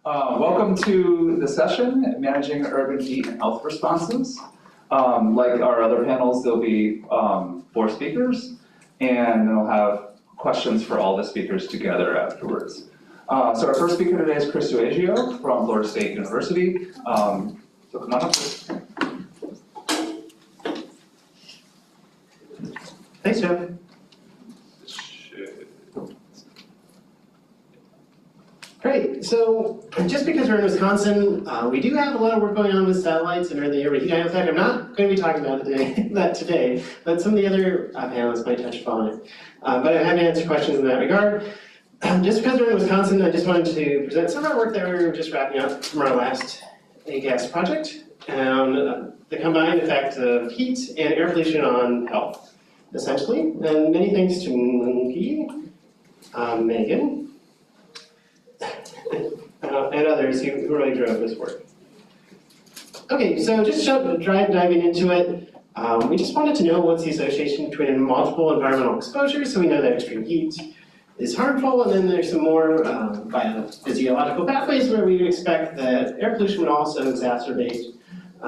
Welcome to the session, Managing Urban Heat and Health Responses. Like our other panels, there'll be 4 speakers, and then we'll have questions for all the speakers together afterwards. So our first speaker today is Chris Uejio from Florida State University. So come on up. Thanks, Jeff. Great, so just because we're in Wisconsin, we do have a lot of work going on with satellites and the urban heat. In fact, I'm not going to be talking about that today, but some of the other panelists might touch upon it. But I'm happy to answer questions in that regard. Just because we're in Wisconsin, I just wanted to present some of our work that we were just wrapping up from our last HAQAST project, and the combined effect of heat and air pollution on health, essentially. And many thanks to Monkey, Megan, and others who really drove this work. Okay, so just diving into it, we just wanted to know what's the association between multiple environmental exposures, so we know that extreme heat is harmful, and then there's some more biophysiological pathways where we would expect that air pollution would also exacerbate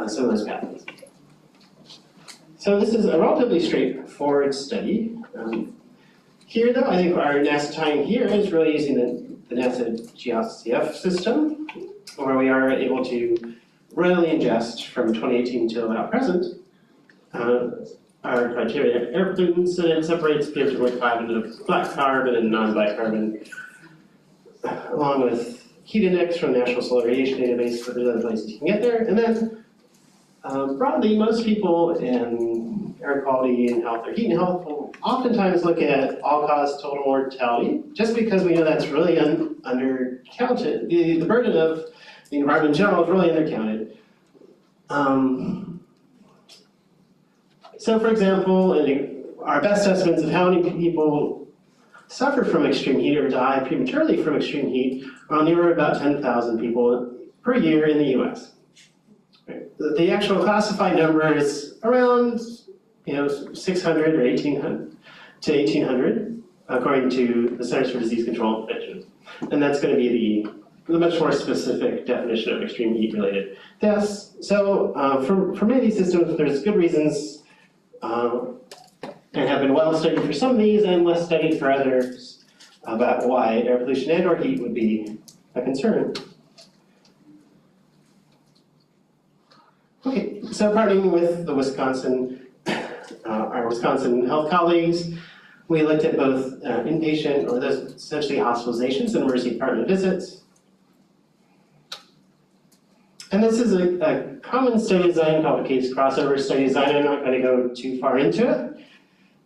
some of those pathways. So this is a relatively straightforward study. Here, though, I think our NASA time here is really using the NASA GCF system, where we are able to readily ingest from 2018 until about present our criteria air pollutants, and it separates PM2.5 into black carbon and non-black carbon, along with heat index from the National Solar Radiation Database, so there's other places you can get there. And then broadly, most people in air quality and health or heat and health will oftentimes look at all-cause total mortality, just because we know that's really undercounted. The burden of the environment in general is really undercounted. So for example, our best estimates of how many people suffer from extreme heat or die prematurely from extreme heat are on the order of about 10,000 people per year in the US. The actual classified number is around 600 or 1,800 to 1,800, according to the Centers for Disease Control and Prevention. And that's going to be the much more specific definition of extreme heat-related deaths. So for many of these systems, there's good reasons and have been well studied for some of these and less studied for others about why air pollution and or heat would be a concern. Okay, so partnering with the our Wisconsin health colleagues, we looked at both inpatient, or those essentially hospitalizations and emergency department visits. And this is a common study design called a case crossover study design. I'm not going to go too far into it,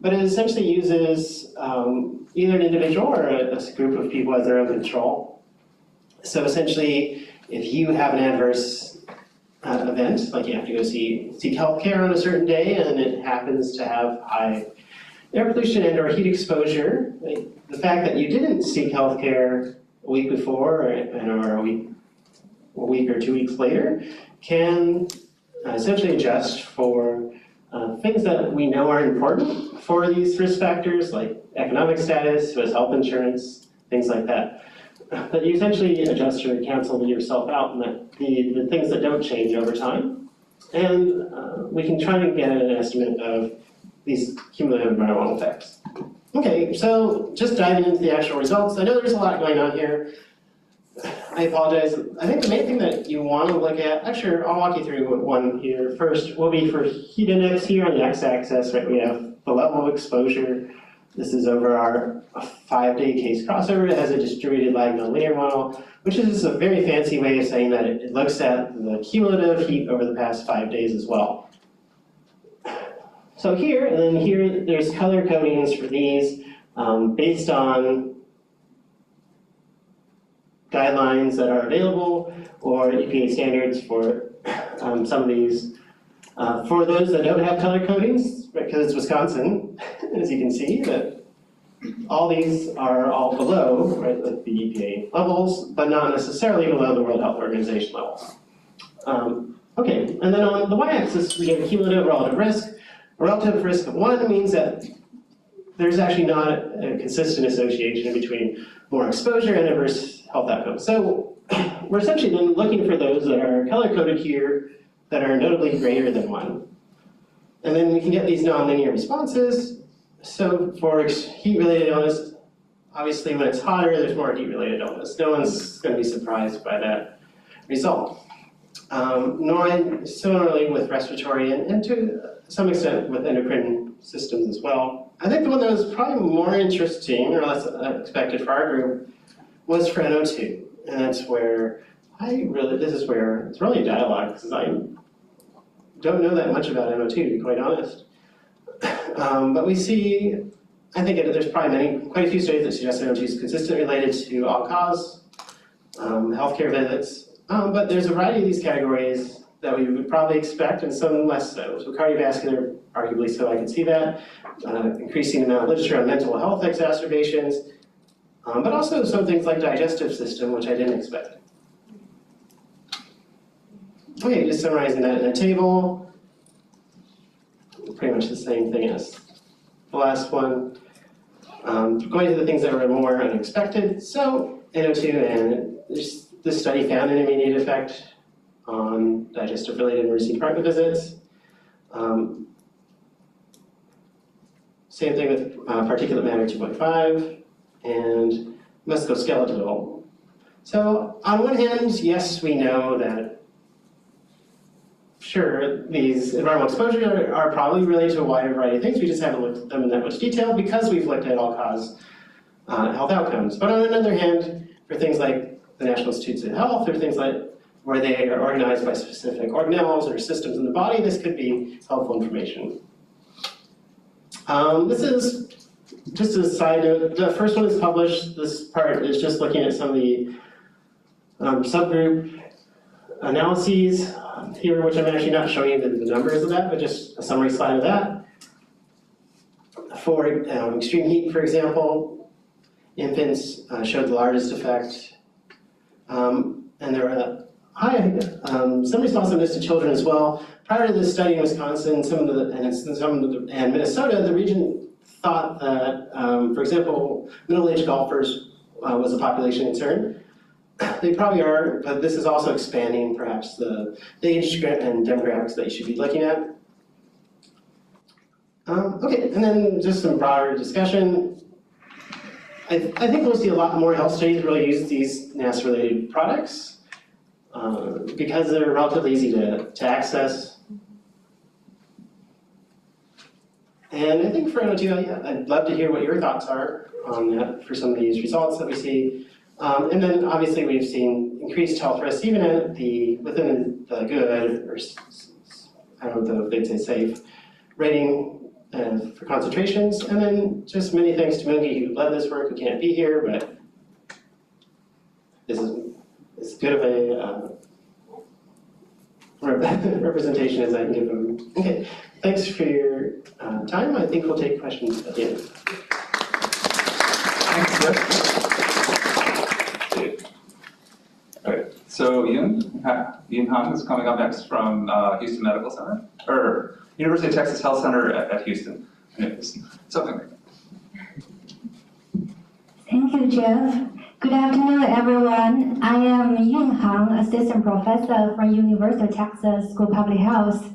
but it essentially uses either an individual or a group of people as their own control. So essentially, if you have an adverse event, like you have to go seek health care on a certain day, and it happens to have high air pollution and or heat exposure, the fact that you didn't seek health care a week before or a week or 2 weeks later can essentially adjust for things that we know are important for these risk factors, like economic status, who has health insurance, things like that. But you essentially adjust or cancel yourself out, and that the things that don't change over time. And we can try to get an estimate of these cumulative environmental effects. Okay, so just diving into the actual results. I know there's a lot going on here. I apologize. I think the main thing that you want to look at, actually, I'll walk you through one here. First will be for heat index here on the x-axis, right? We have the level of exposure. This is over our 5-day case crossover. It has a distributed lag nonlinear model, which is just a very fancy way of saying that it looks at the cumulative heat over the past 5 days as well. So here, and then here, there's color codings for these based on guidelines that are available or EPA standards for some of these. For those that don't have color codings, because it's Wisconsin, as you can see, that all these are all below, right, like the EPA levels, but not necessarily below the World Health Organization levels. Okay, and then on the y-axis, we get cumulative relative risk. A relative risk of 1 means that there's actually not a consistent association between more exposure and adverse health outcomes. So we're essentially then looking for those that are color-coded here that are notably greater than 1. And then we can get these nonlinear responses. So for heat-related illness, obviously when it's hotter, there's more heat-related illness. No one's going to be surprised by that result. Nor similarly with respiratory and to some extent with endocrine systems as well. I think the one that was probably more interesting or less expected for our group was for NO2. And that's where this is where it's really a dialogue because I don't know that much about NO2 to be quite honest. But we see, I think there's probably quite a few studies that suggest NO2 is consistently related to all-cause healthcare visits. But there's a variety of these categories that we would probably expect and some less so. So cardiovascular, arguably so, I can see that. Increasing amount of literature on mental health exacerbations, but also some things like digestive system, which I didn't expect. Okay, just summarizing that in a table. Pretty much the same thing as the last one. Going to the things that were more unexpected. So NO2 and this study found an immediate effect on digestive-related emergency department visits. Same thing with particulate matter 2.5 and musculoskeletal. So on one hand, yes, we know that sure, these environmental exposures are probably related to a wider variety of things. We just haven't looked at them in that much detail because we've looked at all-cause health outcomes. But on another hand, for things like the National Institutes of Health, or things like where they are organized by specific organelles or systems in the body, this could be helpful information. This is just a side note. The first one is published. This part is just looking at some of the subgroup analyses here, which I'm actually not showing you the numbers of that, but just a summary slide of that. For extreme heat, for example, infants showed the largest effect. And there were some responsiveness to children as well. Prior to this study in Wisconsin, and Minnesota, the region thought that, for example, middle-aged golfers was a population concern. They probably are, but this is also expanding perhaps the age and demographics that you should be looking at. Okay, and then just some broader discussion. I think we'll see a lot more health studies really use these NAS-related products because they're relatively easy to access. And I think for NO2, I'd love to hear what your thoughts are on that for some of these results that we see. And then obviously we've seen increased health risks even at within the good, or I don't know if they'd say safe, rating for concentrations. And then just many thanks to Moogie who led this work, who can't be here, but this is as good of a representation as I can give them. Okay, thanks for your time. I think we'll take questions at the end. Thanks, Jeff. Okay, so Yoon Han is coming up next from Houston Medical Center, or University of Texas Health Center at Houston. Something like that. Thank you, Jeff. Good afternoon, everyone. I am Yun Han, Assistant Professor from University of Texas School of Public Health.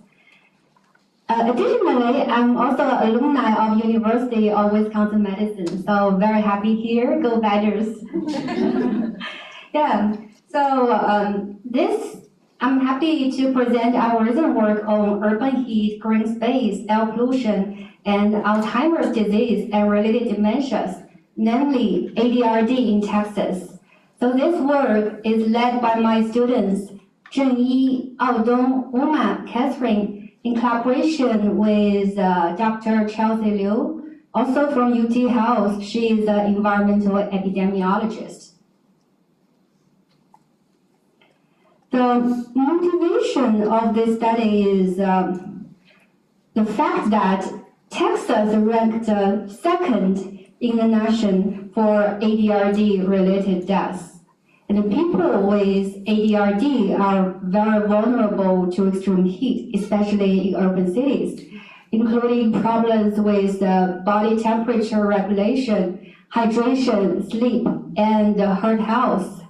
Additionally, I'm also an alumni of University of Wisconsin-Madison, so very happy here. Go Badgers! Yeah. So I'm happy to present our recent work on urban heat, green space, air pollution, and Alzheimer's disease and related dementias, namely ADRD in Texas. So this work is led by my students, Zhengyi, Aodong, Uma, Catherine, in collaboration with Dr. Chelsea Liu, also from UT Health. She is an environmental epidemiologist. The motivation of this study is the fact that Texas ranked second in the nation for ADRD-related deaths. And people with ADRD are very vulnerable to extreme heat, especially in urban cities, including problems with body temperature regulation, hydration, sleep, and heart health.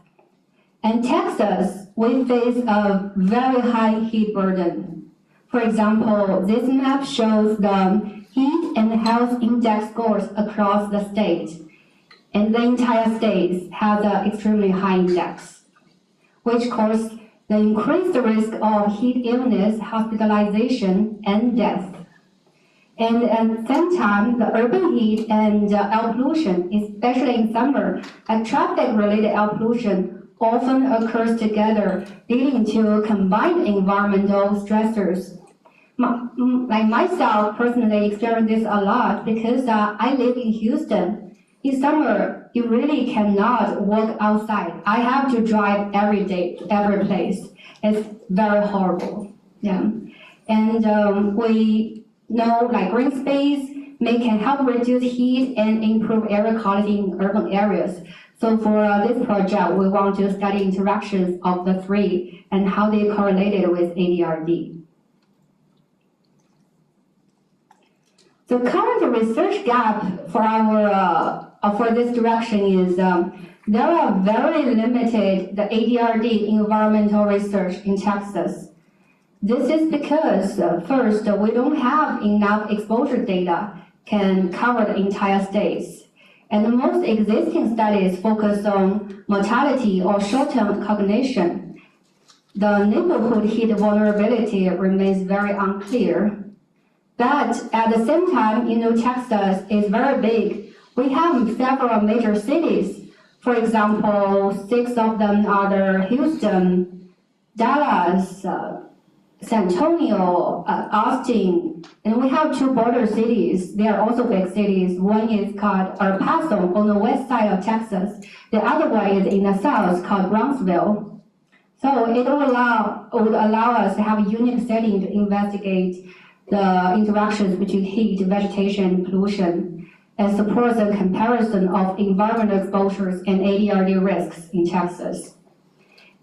And Texas, we face a very high heat burden. For example, this map shows the heat and health index scores across the state. And the entire state has an extremely high index, which causes the increased risk of heat illness, hospitalization, and death. And at the same time, the urban heat and air pollution, especially in summer, and traffic-related air pollution often occurs together, leading to combined environmental stressors. Like myself, personally experienced this a lot because I live in Houston. In summer, you really cannot walk outside. I have to drive every day to every place. It's very horrible. Yeah, and we know like green space can help reduce heat and improve air quality in urban areas. So for this project, we want to study interactions of the three and how they correlated with ADRD. The current research gap for for this direction is there are very limited the ADRD environmental research in Texas. This is because first, we don't have enough exposure data can cover the entire states. And the most existing studies focus on mortality or short-term cognition. The neighborhood heat vulnerability remains very unclear. But at the same time, Texas is very big. We have several major cities. For example, 6 of them are Houston, Dallas, San Antonio, Austin, and we have 2 border cities. They are also big cities. One is called El Paso on the west side of Texas. The other one is in the south called Brownsville. So it would allow us to have a unique setting to investigate the interactions between heat, vegetation, and pollution, and support the comparison of environmental exposures and ADRD risks in Texas.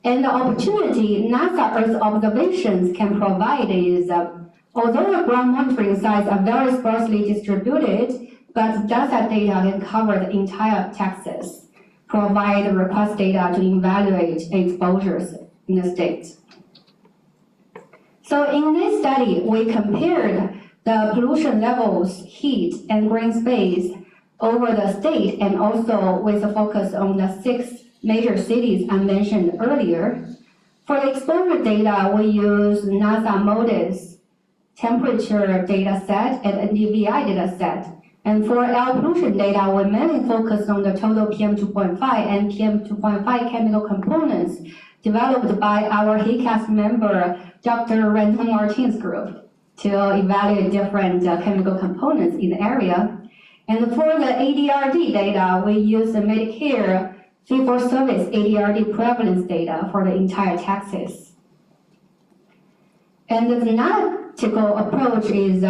And the opportunity NASA Earth observations can provide is, although the ground monitoring sites are very sparsely distributed, but data data can cover the entire Texas, provide robust data to evaluate exposures in the state. So in this study, we compared the pollution levels, heat, and green space over the state, and also with a focus on the 6 major cities I mentioned earlier. For the exposure data, we use NASA MODIS temperature data set and NDVI data set. And for air pollution data, we mainly focus on the total PM2.5 and PM2.5 chemical components developed by our HAQAST member, Dr. Renton Martin's group, to evaluate different chemical components in the area. And for the ADRD data, we use the Medicare fee-for-service ADRD prevalence data for the entire Texas. And the analytical approach is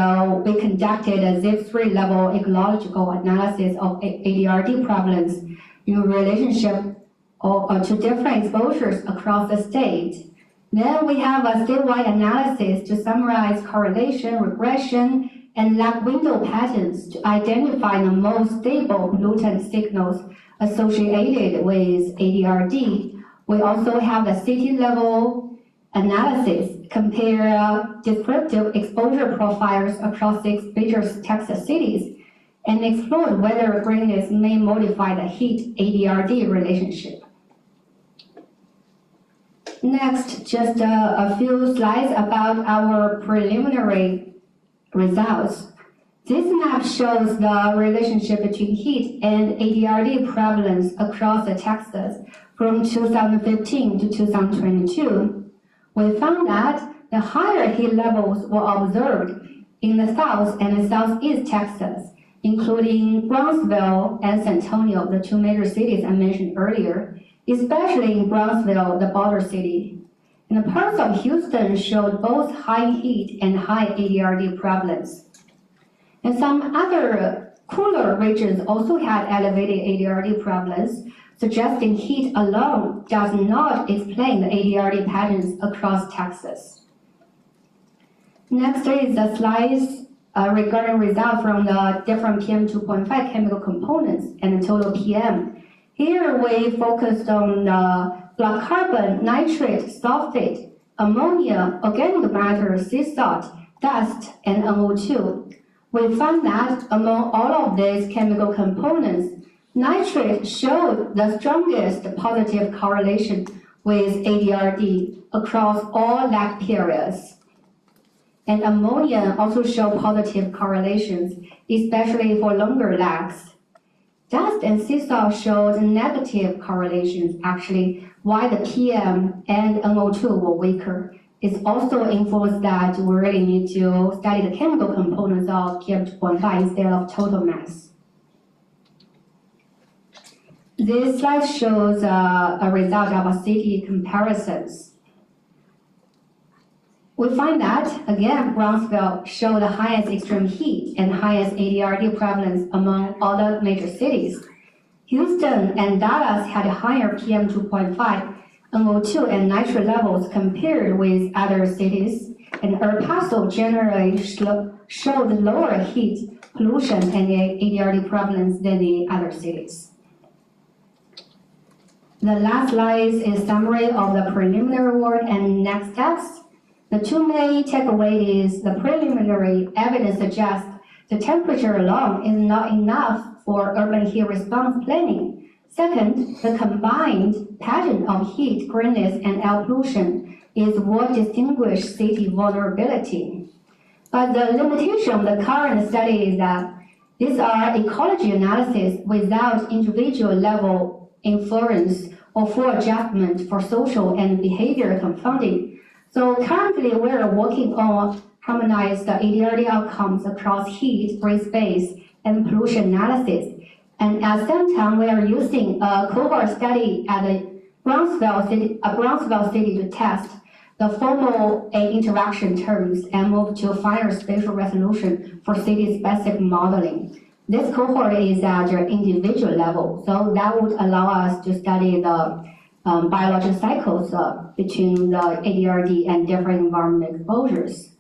we conducted a ZIP-3 level ecological analysis of ADRD prevalence in relationship to different exposures across the state. Then we have a statewide analysis to summarize correlation, regression, and lab window patterns to identify the most stable pollutant signals associated with ADRD. We also have the city-level analysis, compare descriptive exposure profiles across 6 major Texas cities, and explore whether greenness may modify the heat-ADRD relationship. Next, just a few slides about our preliminary results. This map shows the relationship between heat and ADRD prevalence across the Texas from 2015 to 2022. We found that the higher heat levels were observed in the south and southeast Texas, including Brownsville and San Antonio, the 2 major cities I mentioned earlier, especially in Brownsville, the border city. And the parts of Houston showed both high heat and high ADRD prevalence. And some other cooler regions also had elevated ADRD prevalence, suggesting heat alone does not explain the ADRD patterns across Texas. Next is the slides regarding results from the different PM2.5 chemical components and the total PM. Here we focused on the carbon, nitrate, sulfate, ammonia, organic matter, sea salt, dust, and NO2. We found that among all of these chemical components, nitrate showed the strongest positive correlation with ADRD across all lag periods. And ammonia also showed positive correlations, especially for longer lags. Dust and sea salt showed negative correlations, actually, why the PM and NO2 were weaker. It also influenced that we really need to study the chemical components of PM2.5 instead of total mass. This slide shows a result of a city comparisons. We find that, again, Brownsville showed the highest extreme heat and highest ADRD prevalence among all the major cities. Houston and Dallas had higher PM2.5, NO2, and nitrate levels compared with other cities, and El Paso generally showed lower heat, pollution, and ADRD prevalence than the other cities. The last slide is a summary of the preliminary work and next steps. The two main takeaways is the preliminary evidence suggests the temperature alone is not enough for urban heat response planning. Second, the combined pattern of heat, greenness, and air pollution is what distinguishes city vulnerability. But the limitation of the current study is that these are ecology analysis without individual level influence or full adjustment for social and behavior confounding. So currently we are working on harmonized ADRD outcomes across heat, green space, and pollution analysis. And at the same time, we are using a cohort study at the Brownsville city to test the formal interaction terms and move to final spatial resolution for city-specific modeling. This cohort is at the individual level, so that would allow us to study the biological cycles between the ADRD and different environmental exposures.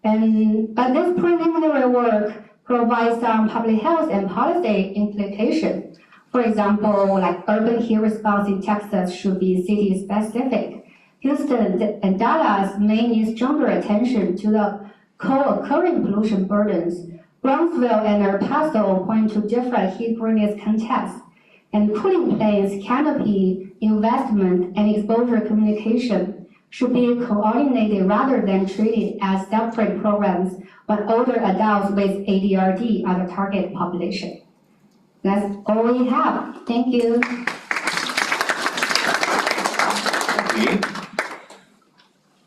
But this preliminary work provides some public health and policy implications. For example, like urban heat response in Texas should be city-specific. Houston and Dallas may need stronger attention to the co-occurring pollution burdens. Brownsville and El Paso point to different heat greenness contexts. And cooling plains, canopy, investment, and exposure communication should be coordinated rather than treated as separate programs when older adults with ADRD are the target population. That's all we have. Thank you. Thank you.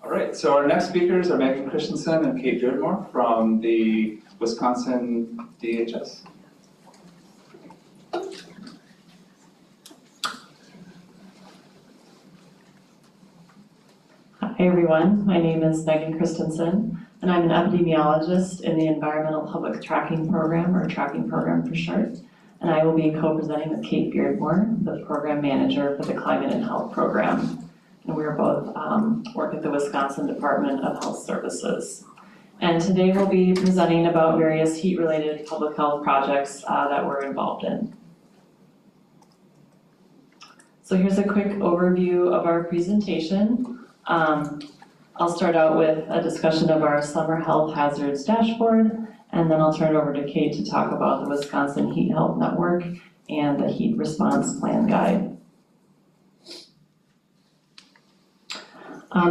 All right, so our next speakers are Megan Christenson and Kate Beardmore from the Wisconsin DHS. Hi everyone, my name is Megan Christenson, and I'm an epidemiologist in the Environmental Public Tracking Program, or Tracking Program for short, and I will be co-presenting with Kate Beardmore, the Program Manager for the Climate and Health Program. And we are both work at the Wisconsin Department of Health Services. And today we'll be presenting about various heat-related public health projects that we're involved in. So here's a quick overview of our presentation. I'll start out with a discussion of our summer health hazards dashboard, and then I'll turn it over to Kate to talk about the Wisconsin Heat Health Network and the Heat Response Plan Guide.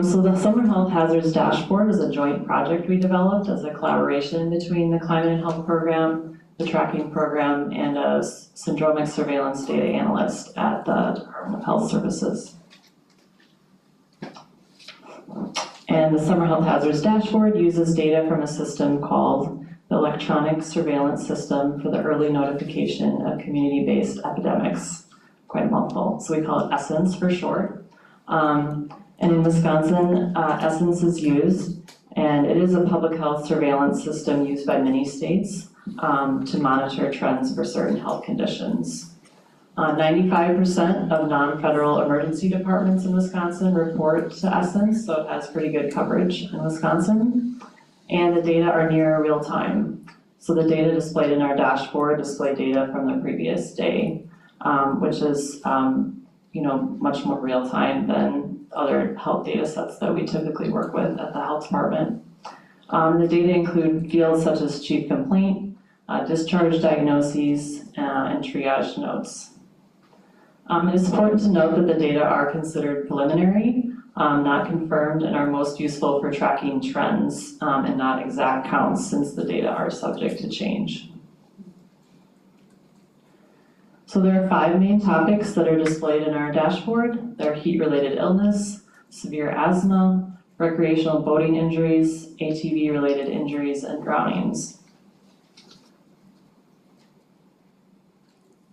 So the Summer Health Hazards Dashboard is a joint project we developed as a collaboration between the Climate and Health Program, the Tracking Program, and a syndromic surveillance data analyst at the Department of Health Services. And the Summer Health Hazards Dashboard uses data from a system called the Electronic Surveillance System for the Early Notification of Community-Based Epidemics. Quite a mouthful. So we call it ESSENCE for short. And in Wisconsin, ESSENCE is used, and it is a public health surveillance system used by many states to monitor trends for certain health conditions. 95% of non-federal emergency departments in Wisconsin report to ESSENCE, so it has pretty good coverage in Wisconsin. And the data are near real time. So the data displayed in our dashboard display data from the previous day, which is much more real time than other health data sets that we typically work with at the health department. The data include fields such as chief complaint, discharge diagnoses, and triage notes. It is important to note that the data are considered preliminary, not confirmed, and are most useful for tracking trends and not exact counts, since the data are subject to change. So there are 5 main topics that are displayed in our dashboard. They're heat-related illness, severe asthma, recreational boating injuries, ATV-related injuries, and drownings.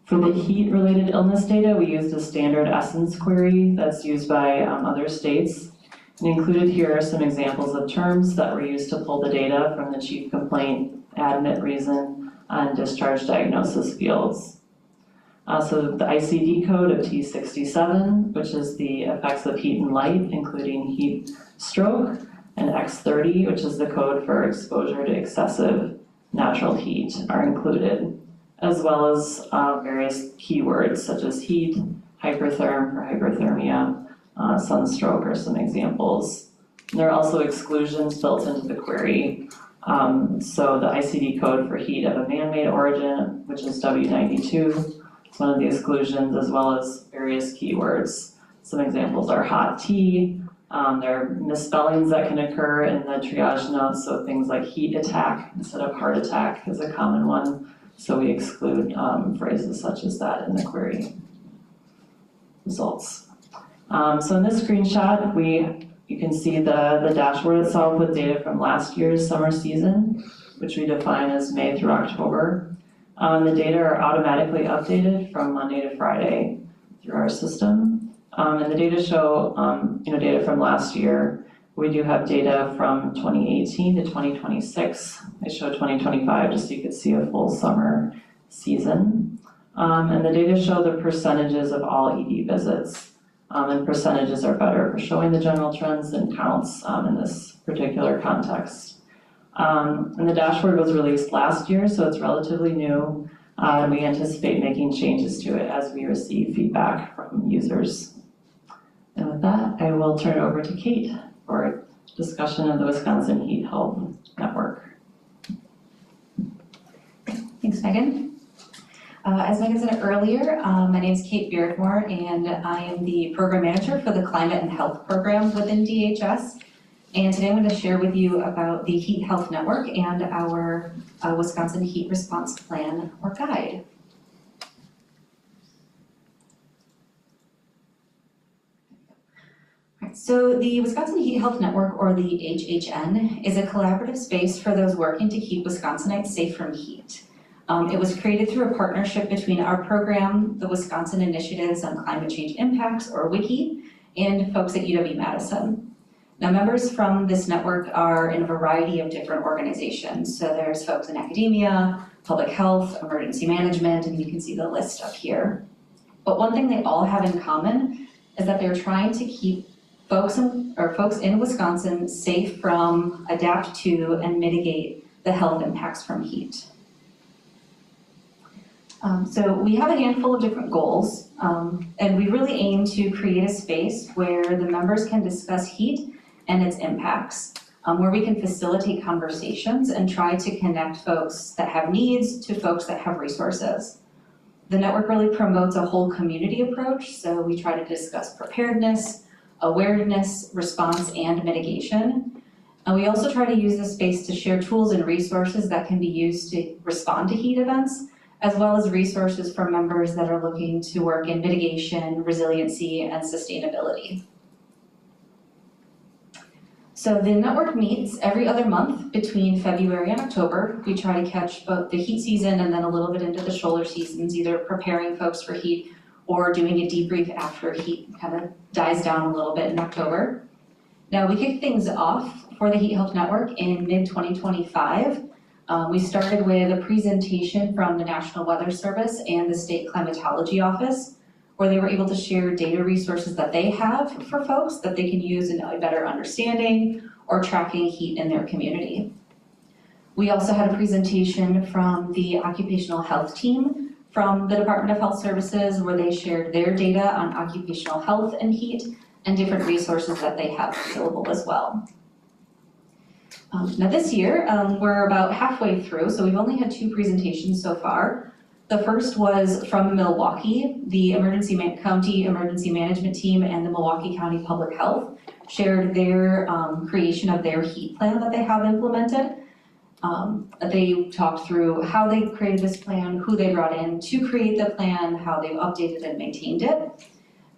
For the heat-related illness data, we used a standard essence query that's used by other states. And included here are some examples of terms that were used to pull the data from the chief complaint, admit reason, and discharge diagnosis fields. So the ICD code of T67, which is the effects of heat and light, including heat stroke, and X30, which is the code for exposure to excessive natural heat, are included, as well as various keywords such as heat, hypertherm for hyperthermia, sunstroke are some examples. And there are also exclusions built into the query. So the ICD code for heat of a man-made origin, which is W92, is one of the exclusions, as well as various keywords. Some examples are hot tea. There are misspellings that can occur in the triage notes, so things like heat attack instead of heart attack is a common one. So we exclude phrases such as that in the query results. So in this screenshot, you can see the dashboard itself with data from last year's summer season, which we define as May through October. The data are automatically updated from Monday to Friday through our system. And the data show data from last year. We do have data from 2018 to 2026. I show 2025 just so you could see a full summer season. And the data show the percentages of all ED visits. And percentages are better for showing the general trends than counts in this particular context. And the dashboard was released last year, so it's relatively new. And we anticipate making changes to it as we receive feedback from users. And with that, I will turn it over to Kate for a discussion of the Wisconsin Heat Health Network. Thanks, Megan. As Megan said earlier, my name is Kate Beardmore, and I am the program manager for the Climate and Health program within DHS. And today I'm going to share with you about the Heat Health Network and our Wisconsin Heat Response Plan or Guide. So the Wisconsin Heat Health Network, or the HHN, is a collaborative space for those working to keep Wisconsinites safe from heat. It was created through a partnership between our program, the Wisconsin Initiatives on Climate Change Impacts, or WICI, and folks at UW-Madison. Now, members from this network are in a variety of different organizations. So there's folks in academia, public health, emergency management, and you can see the list up here. But one thing they all have in common is that they're trying to keep folks in Wisconsin safe from, adapt to, and mitigate the health impacts from heat. So we have a handful of different goals, and we really aim to create a space where the members can discuss heat and its impacts, where we can facilitate conversations and try to connect folks that have needs to folks that have resources. The network really promotes a whole community approach, so we try to discuss preparedness, awareness, response, and mitigation. And we also try to use this space to share tools and resources that can be used to respond to heat events, as well as resources for members that are looking to work in mitigation, resiliency, and sustainability. So the network meets every other month between February and October. We try to catch both the heat season and then a little bit into the shoulder seasons, either preparing folks for heat or doing a debrief after heat kind of dies down a little bit in October. Now, we kicked things off for the Heat Health Network in mid-2025. We started with a presentation from the National Weather Service and the State Climatology Office, where they were able to share data resources that they have for folks that they can use in a better understanding or tracking heat in their community. We also had a presentation from the occupational health team from the Department of Health Services where they shared their data on occupational health and heat and different resources that they have available as well. Now this year, we're about halfway through, so we've only had 2 presentations so far. The first was from Milwaukee. The County Emergency Management Team and the Milwaukee County Public Health shared their creation of their heat plan that they have implemented. They talked through how they created this plan, who they brought in to create the plan, how they've updated and maintained it.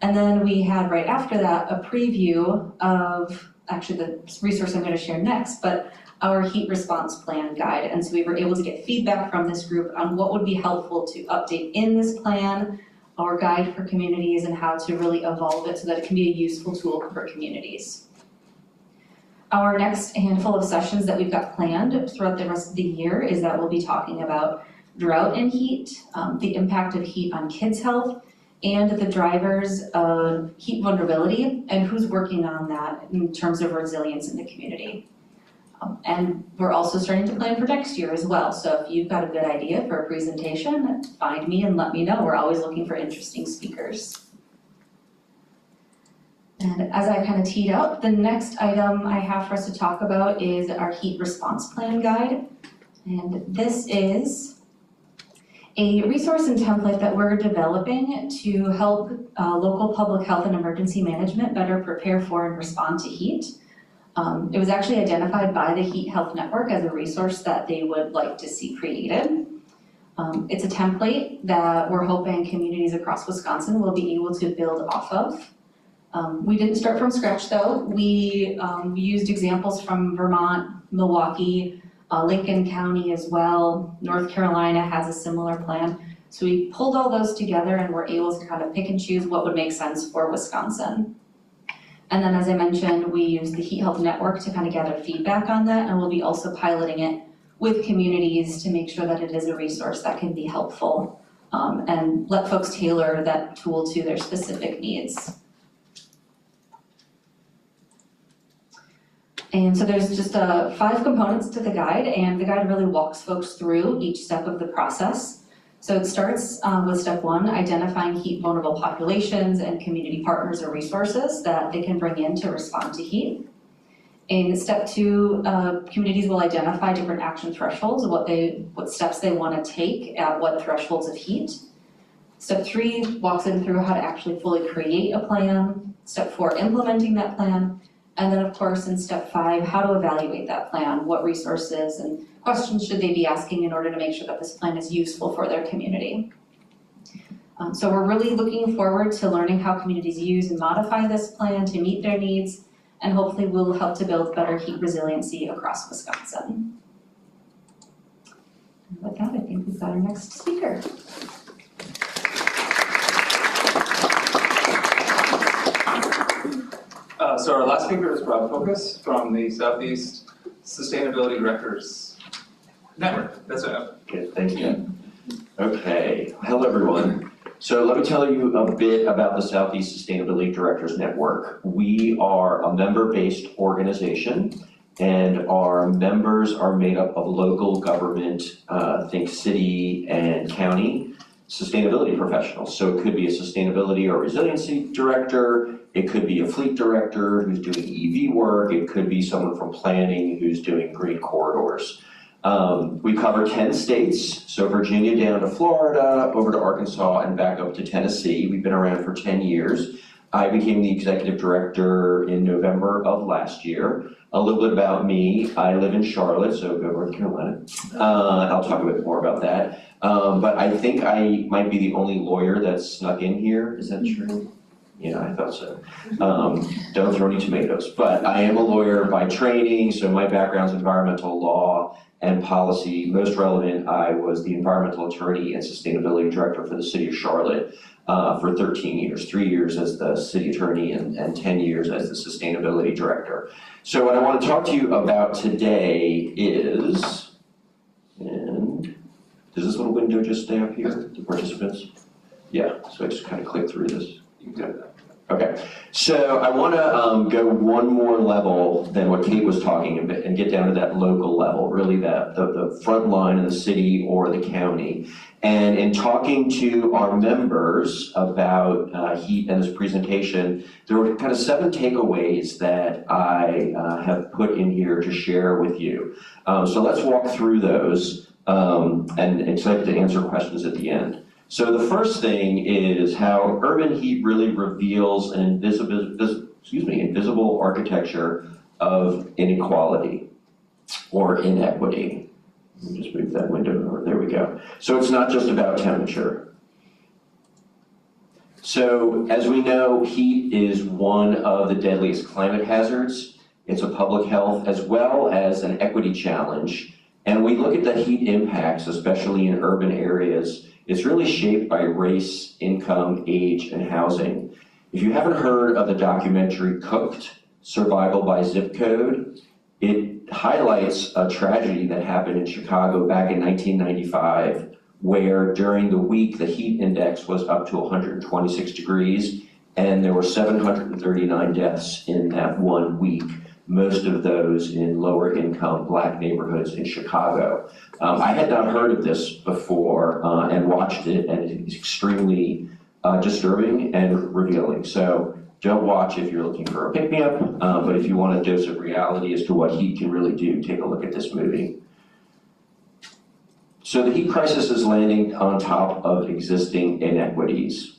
And then we had right after that a preview of actually the resource I'm going to share next, but our heat response plan guide. And so we were able to get feedback from this group on what would be helpful to update in this plan, our guide for communities, and how to really evolve it so that it can be a useful tool for communities. Our next handful of sessions that we've got planned throughout the rest of the year is that we'll be talking about drought and heat, the impact of heat on kids' health, and the drivers of heat vulnerability and who's working on that in terms of resilience in the community. And we're also starting to plan for next year as well. So if you've got a good idea for a presentation, find me and let me know. We're always looking for interesting speakers. And as I kind of teed up, the next item I have for us to talk about is our heat response plan guide. And this is a resource and template that we're developing to help local public health and emergency management better prepare for and respond to heat. It was actually identified by the Heat Health Network as a resource that they would like to see created. It's a template that we're hoping communities across Wisconsin will be able to build off of. We didn't start from scratch though. We used examples from Vermont, Milwaukee, Lincoln County as well. North Carolina has a similar plan. So we pulled all those together and were able to kind of pick and choose what would make sense for Wisconsin. And then as I mentioned, we used the Heat Health Network to kind of gather feedback on that, and we'll be also piloting it with communities to make sure that it is a resource that can be helpful and let folks tailor that tool to their specific needs. And so there's just 5 components to the guide, and the guide really walks folks through each step of the process. So it starts with step 1, identifying heat vulnerable populations and community partners or resources that they can bring in to respond to heat. In step 2, communities will identify different action thresholds of what steps they want to take at what thresholds of heat. Step 3 walks them through how to actually fully create a plan. Step 4, implementing that plan. And then of course in step 5, how to evaluate that plan, what resources and questions should they be asking in order to make sure that this plan is useful for their community. So we're really looking forward to learning how communities use and modify this plan to meet their needs, and hopefully will help to build better heat resiliency across Wisconsin. And with that, I think we've got our next speaker. So our last speaker is Rob Phocas from the Southeast Sustainability Directors Network. That's it. Okay, thank you. Okay, hello everyone. So let me tell you a bit about the Southeast Sustainability Directors Network. We are a member-based organization, and our members are made up of local government, think city and county, sustainability professionals. So it could be a sustainability or resiliency director, it could be a fleet director who's doing EV work, it could be someone from planning who's doing green corridors. We cover 10 states, so Virginia down to Florida, over to Arkansas, and back up to Tennessee. We've been around for 10 years. I became the executive director in November of last year. A little bit about me, I live in Charlotte, so go North Carolina. I'll talk a bit more about that. But I think I might be the only lawyer that's snuck in here, is that true? Yeah, I thought so. Don't throw any tomatoes. But I am a lawyer by training, so my background's environmental law and policy. Most relevant, I was the environmental attorney and sustainability director for the city of Charlotte for 13 years, 3 years as the city attorney and 10 years as the sustainability director. So what I want to talk to you about today is, and does this little window just stay up here, the participants? Yeah, so I just kind of click through this. You can do that. Okay, so I want to go one more level than what Kate was talking about and get down to that local level, really the front line of the city or the county. And in talking to our members about HEAT and this presentation, there were kind of 7 takeaways that I have put in here to share with you. So let's walk through those and excited to answer questions at the end. So the first thing is how urban heat really reveals an invisible architecture of inequality or inequity. Let me just move that window over, there we go. So it's not just about temperature. So as we know, heat is one of the deadliest climate hazards. It's a public health as well as an equity challenge. And we look at the heat impacts, especially in urban areas. It's really shaped by race, income, age, and housing. If you haven't heard of the documentary Cooked, Survival by Zip Code, it highlights a tragedy that happened in Chicago back in 1995, where during the week the heat index was up to 126 degrees, and there were 739 deaths in that 1 week. Most of those in lower income Black neighborhoods in Chicago. I had not heard of this before and watched it, and it's extremely disturbing and revealing. So don't watch if you're looking for a pick-me-up, but if you want a dose of reality as to what heat can really do, take a look at this movie. So the heat crisis is landing on top of existing inequities.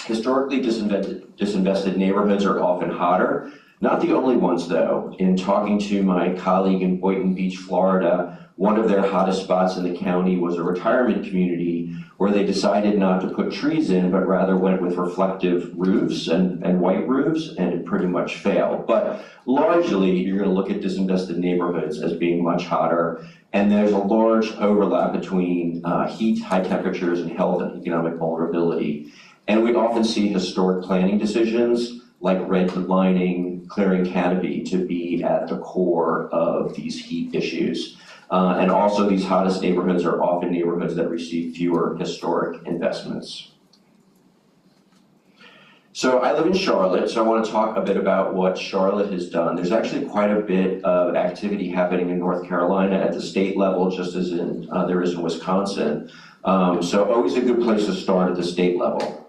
Historically disinvested neighborhoods are often hotter. Not the only ones, though. In talking to my colleague in Boynton Beach, Florida, one of their hottest spots in the county was a retirement community where they decided not to put trees in, but rather went with reflective roofs and white roofs, and it pretty much failed. But largely, you're going to look at disinvested neighborhoods as being much hotter, and there's a large overlap between heat, high temperatures, and health and economic vulnerability. And we often see historic planning decisions like redlining, clearing canopy to be at the core of these heat issues. And also these hottest neighborhoods are often neighborhoods that receive fewer historic investments. So I live in Charlotte, so I want to talk a bit about what Charlotte has done. There's actually quite a bit of activity happening in North Carolina at the state level, just as there is in Wisconsin. So always a good place to start at the state level.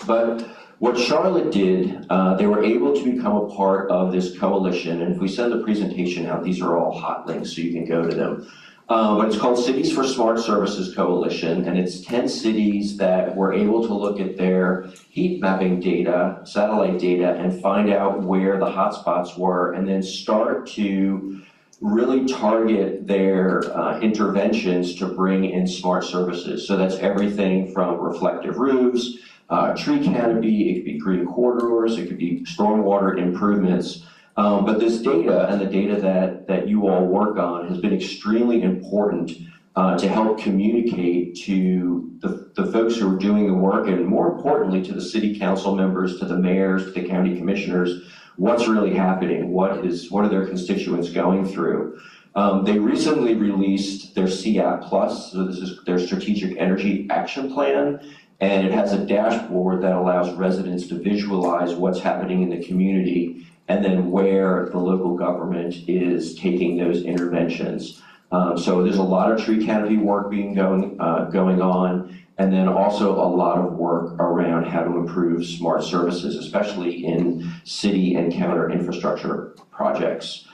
But what Charlotte did, they were able to become a part of this coalition, and if we send the presentation out, these are all hot links so you can go to them. But it's called Cities for Smart Services Coalition, and it's 10 cities that were able to look at their heat mapping data, satellite data, and find out where the hotspots were, and then start to really target their interventions to bring in smart services. So that's everything from reflective roofs, tree canopy, it could be green corridors, it could be stormwater improvements. But this data and the data that you all work on has been extremely important to help communicate to the folks who are doing the work, and more importantly to the city council members, to the mayors, to the county commissioners, what's really happening, what are their constituents going through. They recently released their CAP Plus, so this is their Strategic Energy Action Plan. And it has a dashboard that allows residents to visualize what's happening in the community and then where the local government is taking those interventions. So there's a lot of tree canopy work going on, and then also a lot of work around how to improve smart services, especially in city and counter infrastructure projects.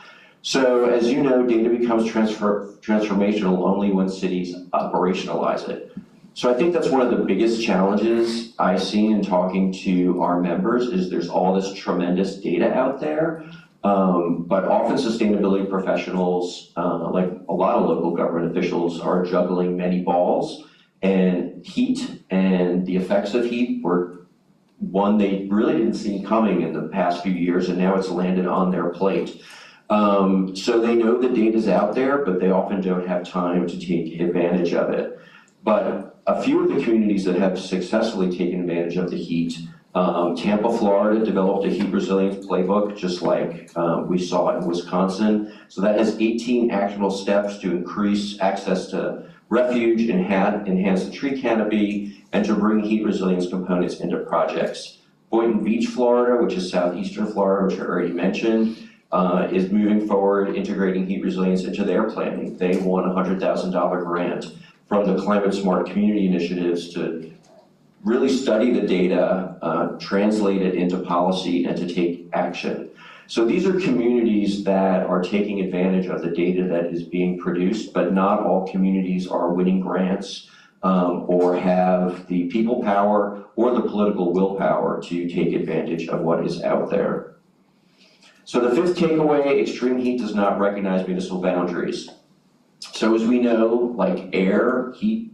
So as you know, data becomes transformational only when cities operationalize it. So I think that's one of the biggest challenges I've seen in talking to our members is there's all this tremendous data out there, but often sustainability professionals, like a lot of local government officials, are juggling many balls, and heat and the effects of heat were one they really didn't see coming in the past few years, and now it's landed on their plate. So they know the data's out there, but they often don't have time to take advantage of it. But a few of the communities that have successfully taken advantage of the heat, Tampa, Florida developed a heat resilience playbook, just like we saw in Wisconsin. So that has 18 actionable steps to increase access to refuge, enhance the tree canopy, and to bring heat resilience components into projects. Boynton Beach, Florida, which is southeastern Florida, which I already mentioned, is moving forward, integrating heat resilience into their planning. They won a $100,000 grant from the Climate Smart Community Initiatives to really study the data, translate it into policy, and to take action. So these are communities that are taking advantage of the data that is being produced, but not all communities are winning grants or have the people power or the political willpower to take advantage of what is out there. So the fifth takeaway, extreme heat does not recognize municipal boundaries. So as we know, like air, heat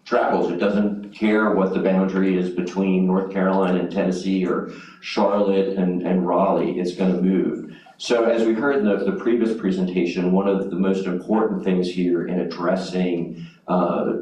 travels. It doesn't care what the boundary is between North Carolina and Tennessee or Charlotte and Raleigh, it's gonna move. So as we heard in the previous presentation, one of the most important things here in addressing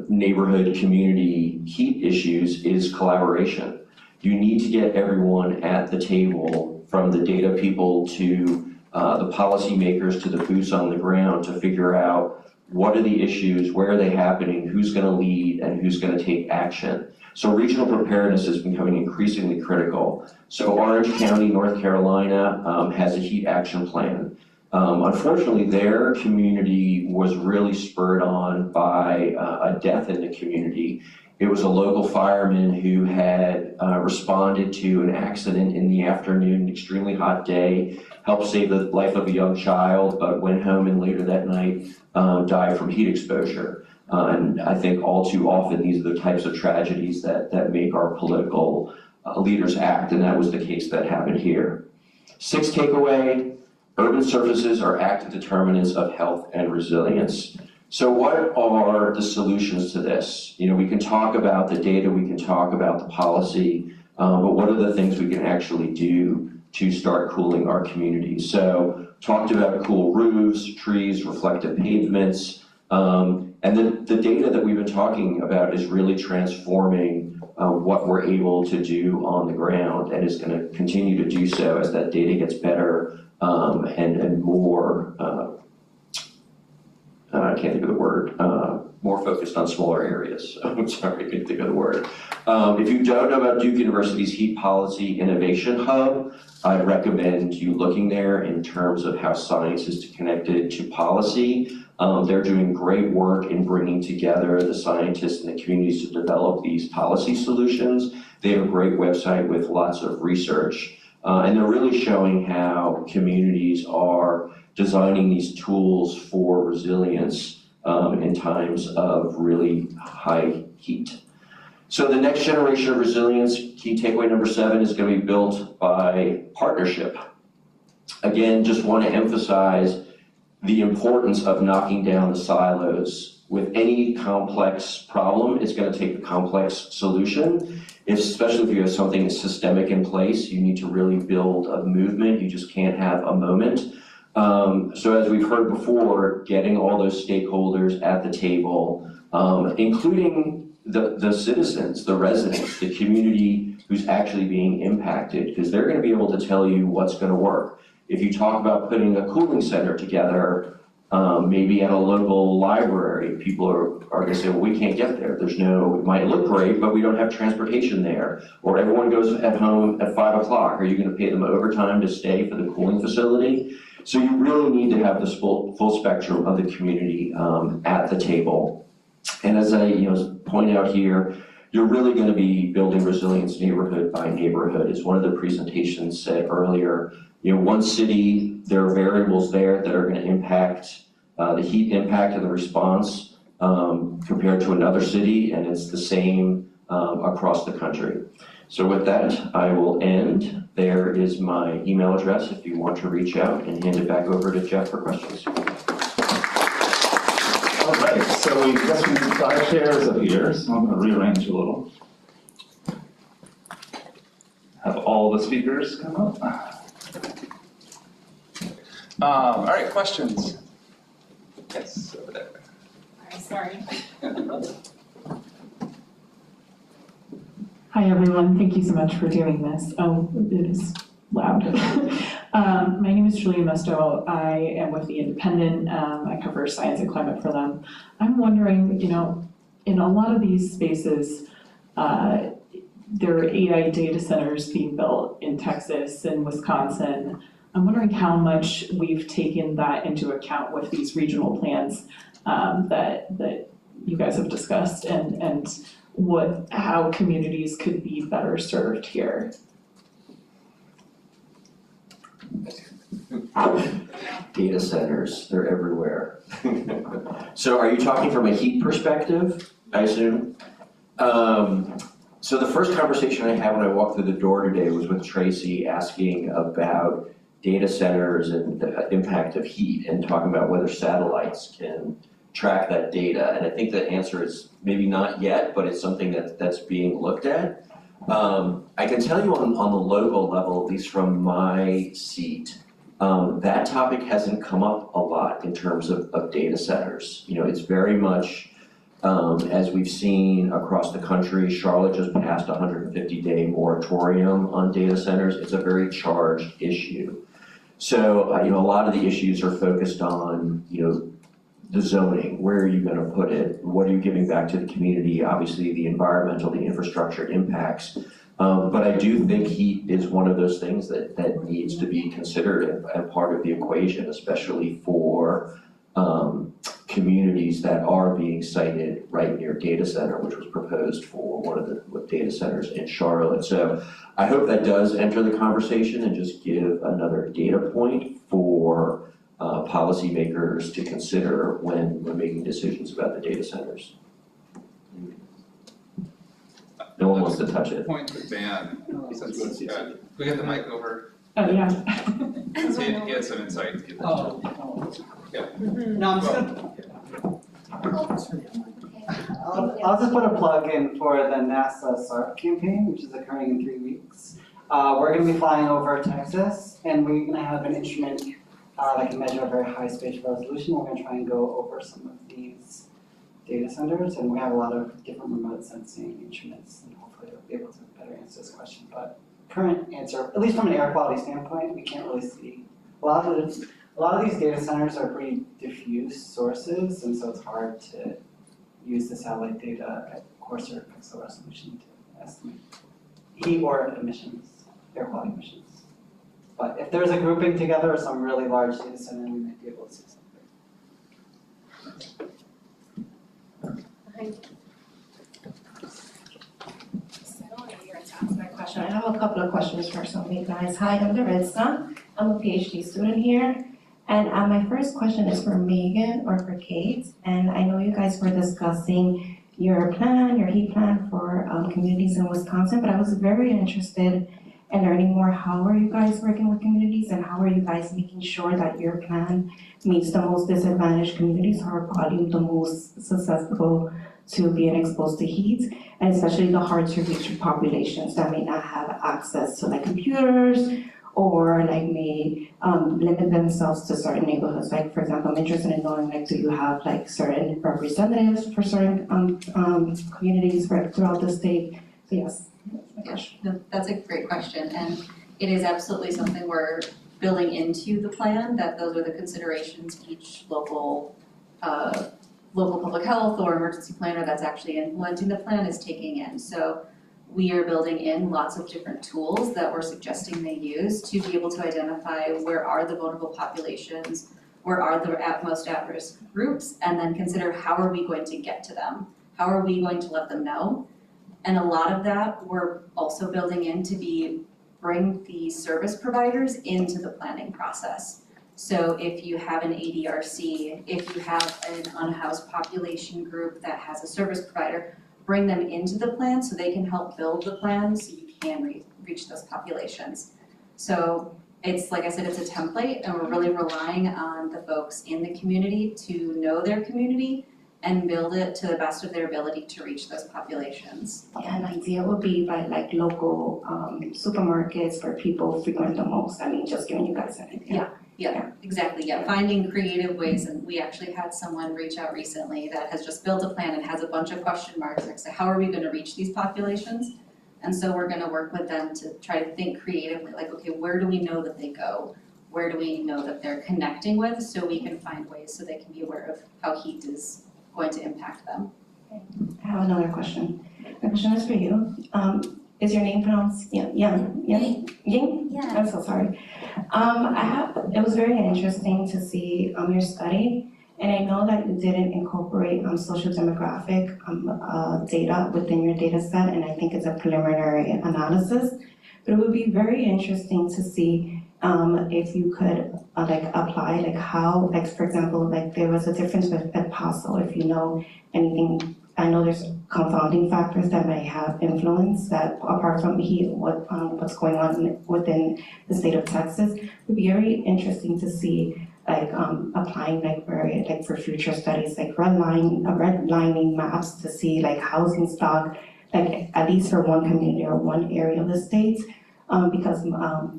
neighborhood community heat issues is collaboration. You need to get everyone at the table, from the data people to the policymakers to the boots on the ground, to figure out what are the issues, where are they happening, who's gonna lead, and who's gonna take action. So regional preparedness is becoming increasingly critical. So Orange County, North Carolina has a heat action plan. Unfortunately, their community was really spurred on by a death in the community. It was a local fireman who had responded to an accident in the afternoon, extremely hot day, helped save the life of a young child, but went home and later that night died from heat exposure. And I think all too often these are the types of tragedies that make our political leaders act, and that was the case that happened here. Sixth takeaway, urban surfaces are active determinants of health and resilience. So what are the solutions to this? You know, we can talk about the data, we can talk about the policy, but what are the things we can actually do to start cooling our communities? So talked about cool roofs, trees, reflective pavements, and then the data that we've been talking about is really transforming what we're able to do on the ground, and is going to continue to do so as that data gets better and more, I can't think of the word, more focused on smaller areas. I'm sorry, I can't think of the word. If you don't know about Duke University's Heat Policy Innovation Hub, I'd recommend you looking there in terms of how science is connected to policy. They're doing great work in bringing together the scientists and the communities to develop these policy solutions. They have a great website with lots of research. And they're really showing how communities are designing these tools for resilience in times of really high heat. So the next generation of resilience, key takeaway number 7, is going to be built by partnership. Again, just want to emphasize the importance of knocking down the silos. With any complex problem, it's going to take a complex solution. Especially if you have something systemic in place, you need to really build a movement. You just can't have a moment. So as we've heard before, getting all those stakeholders at the table, including the citizens, the residents, the community who's actually being impacted, because they're going to be able to tell you what's going to work. If you talk about putting a cooling center together, maybe at a local library, people are going to say, well, we can't get there. There's no, it might look great, but we don't have transportation there. Or everyone goes at home at 5 o'clock. Are you going to pay them overtime to stay for the cooling facility? So you really need to have this full spectrum of the community at the table. And as I point out here, you're really going to be building resilience neighborhood by neighborhood. As one of the presentations said earlier, one city, there are variables there that are going to impact the heat impact and the response compared to another city, and it's the same across the country. So with that, I will end. There is my email address if you want to reach out, and hand it back over to Jeff for questions. All right, so we guess we need 5 chairs up here, so I'm going to rearrange a little. Have all the speakers come up. All right, questions? Yes, over there. Sorry. Hi, everyone. Thank you so much for doing this. Oh, it is loud. My name is Julia Mesto. I am with The Independent. I cover science and climate for them. I'm wondering, in a lot of these spaces, there are AI data centers being built in Texas and Wisconsin. I'm wondering how much we've taken that into account with these regional plans that you guys have discussed, and how communities could be better served here. Data centers, they're everywhere. So are you talking from a heat perspective, I assume? So the first conversation I had when I walked through the door today was with Tracy asking about data centers and the impact of heat and talking about whether satellites can track that data. And I think the answer is maybe not yet, but it's something that's being looked at. I can tell you on the local level, at least from my seat, that topic hasn't come up a lot in terms of data centers. You know, it's very much, as we've seen across the country, Charlotte just passed a 150-day moratorium on data centers. It's a very charged issue. So, you know, a lot of the issues are focused on, you know, the zoning. Where are you going to put it? What are you giving back to the community? Obviously, the environmental, the infrastructure impacts. But I do think heat is one of those things that needs to be considered and part of the equation, especially for communities that are being sited right near data center, which was proposed for one of the data centers in Charlotte. So I hope that does enter the conversation and just give another data point for policymakers to consider when making decisions about the data centers. No one wants to touch it. Point to Dan, since we get the mic over. Oh, yeah. He had some insight to give this. Yeah. No, I'm just I'll just put a plug in for the NASA SARP campaign, which is occurring in 3 weeks. We're going to be flying over Texas, and we're going to have an instrument that can measure a very high spatial resolution. We're going to try and go over some of these data centers, and we have a lot of different remote sensing instruments, and hopefully we'll be able to better answer this question. But current answer, at least from an air quality standpoint, we can't really see. A lot of these data centers are pretty diffuse sources, and so it's hard to use the satellite data at coarser pixel resolution to estimate heat or emissions, air quality emissions. But if there's a grouping together of some really large data center, we might be able to see something. I have a couple of questions for some of you guys. Hi, I'm Larissa. I'm a PhD student here. And my first question is for Megan or for Kate. And I know you guys were discussing your heat plan for communities in Wisconsin, but I was very interested in learning more. How are you guys working with communities, and how are you guys making sure that your plan meets the most disadvantaged communities who are probably the most susceptible to being exposed to heat, and especially the hard to reach populations that may not have access to like computers or like may limit themselves to certain neighborhoods. Like for example, I'm interested in knowing, like, do you have like certain representatives for certain communities throughout the state? So yes, that's my question. No, that's a great question, and it is absolutely something we're building into the plan, that those are the considerations each local public health or emergency planner that's actually implementing the plan is taking in. So we are building in lots of different tools that we're suggesting they use to be able to identify where are the vulnerable populations, where are the most at-risk groups, and then consider how are we going to get to them? How are we going to let them know? And a lot of that we're also building in to bring the service providers into the planning process. So if you have an ADRC, if you have an unhoused population group that has a service provider, bring them into the plan so they can help build the plan so you can reach those populations. So it's, like I said, it's a template, and we're really relying on the folks in the community to know their community and build it to the best of their ability to reach those populations. Yeah, an idea would be by like local supermarkets where people frequent the most. I mean, just giving you guys an idea. Yeah, exactly, yeah, finding creative ways, and we actually had someone reach out recently that has just built a plan and has a bunch of question marks next to how are we gonna reach these populations? And so we're gonna work with them to try to think creatively, like, okay, where do we know that they go? Where do we know that they're connecting with, so we can find ways so they can be aware of how heat is going to impact them. I have another question. My question is for you. is your name pronounced Yang? Ying? Yeah. I'm so sorry. It was very interesting to see your study, and I know that you didn't incorporate social demographic data within your data set, and I think it's a preliminary analysis. But it would be very interesting to see if you could apply how, for example, there was a difference with EDPASO, if you know anything. I know there's confounding factors that may have influence that apart from heat, what's going on within the state of Texas. It would be very interesting to see applying for future studies, redlining maps to see housing stock, at least for one community or one area of the state. Because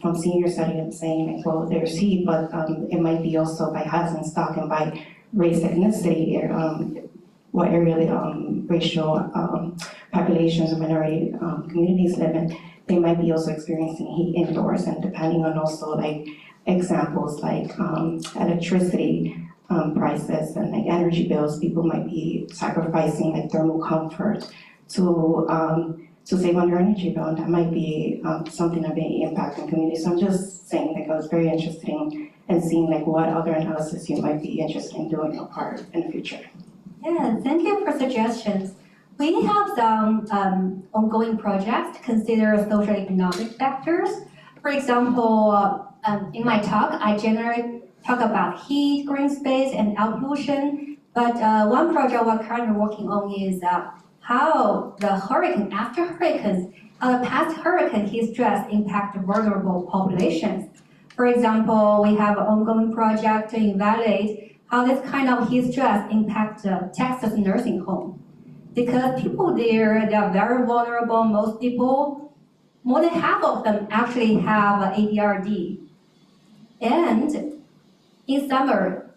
from seeing your study, I'm saying well, there's heat, but it might be also by housing stock and by race, ethnicity, what area the racial populations or minority communities live in. They might be also experiencing heat indoors, and depending on also examples electricity prices and energy bills, people might be sacrificing thermal comfort to save on their energy bill, and that might be something that may impact the community. So I'm just saying I was very interested in seeing what other analysis you might be interested in doing a part in the future. Yeah, thank you for suggestions. We have some ongoing projects to consider socio-economic factors. For example, in my talk, I generally talk about heat, green space, and air pollution. But one project we're currently working on is how the after hurricanes, how the past hurricane heat stress impact vulnerable populations. For example, we have an ongoing project to evaluate how this kind of heat stress impacts the Texas nursing home. Because people there, they are very vulnerable. Most people, more than half of them actually have ADRD. And in summer,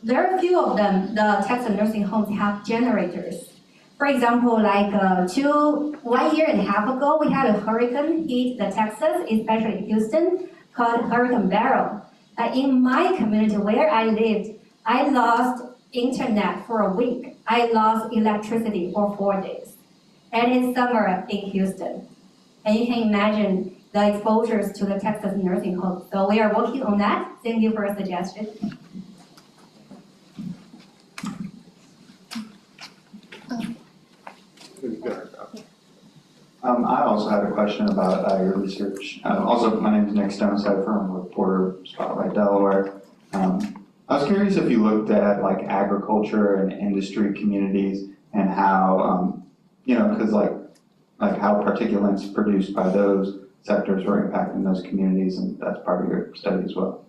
very few of them, the Texas nursing homes have generators. For example, 1.5 years ago, we had a hurricane hit the Texas, especially Houston, called Hurricane Beryl. In my community where I lived, I lost internet for a week. I lost electricity for 4 days. And it's summer in Houston. And you can imagine the exposures to the Texas nursing home. So we are working on that. Thank you for a suggestion. I also had a question about your research. Also, my name is Nick Stonesider from Reporter Spotlight, Delaware. I was curious if you looked at agriculture and industry communities and how, because how particulates produced by those sectors were impacting those communities, and that's part of your study as well.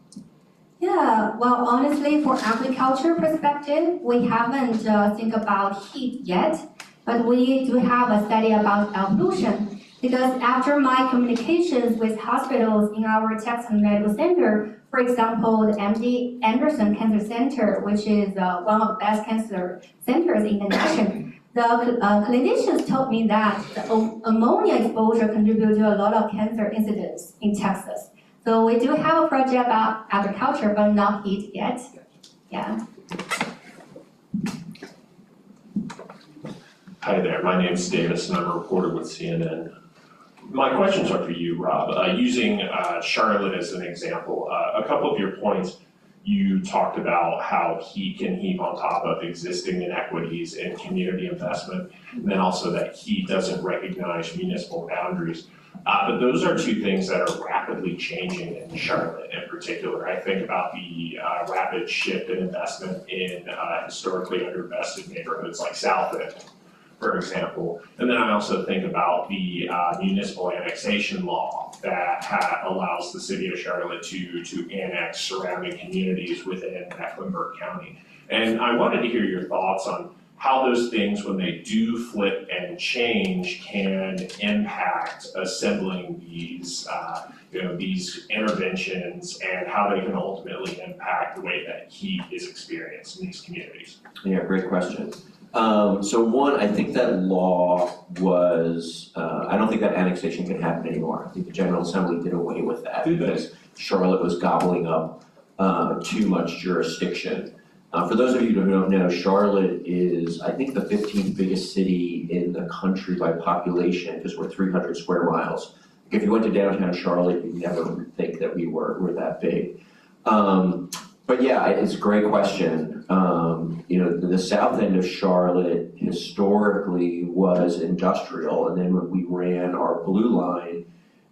Yeah, well, honestly, for agriculture perspective, we haven't think about heat yet. But we do have a study about air pollution, because after my communications with hospitals in our Texas Medical Center, for example, the MD Anderson Cancer Center, which is one of the best cancer centers in the nation, the clinicians told me that the ammonia exposure contributes to a lot of cancer incidents in Texas. So we do have a project about agriculture, but not heat yet. Yeah. Hi there, my name is Davis and I'm a reporter with CNN. My questions are for you, Rob. Using Charlotte as an example, a couple of your points, you talked about how heat can heap on top of existing inequities in community investment, and then also that heat doesn't recognize municipal boundaries. But those are two things that are rapidly changing in Charlotte in particular. I think about the rapid shift in investment in historically underinvested neighborhoods like South End, for example. And then I also think about the municipal annexation law that allows the city of Charlotte to annex surrounding communities within Mecklenburg County. And I wanted to hear your thoughts on how those things, when they do flip and change, can impact assembling these these interventions and how they can ultimately impact the way that heat is experienced in these communities. Yeah, great question. So one, I think that law was, I don't think that annexation can happen anymore. I think the General Assembly did away with that because Charlotte was gobbling up too much jurisdiction. For those of you who don't know, Charlotte is, I think, the 15th biggest city in the country by population, because we're 300 square miles. If you went to downtown Charlotte, you'd never think that we're that big. But yeah, it's a great question. The south end of Charlotte historically was industrial, and then when we ran our blue line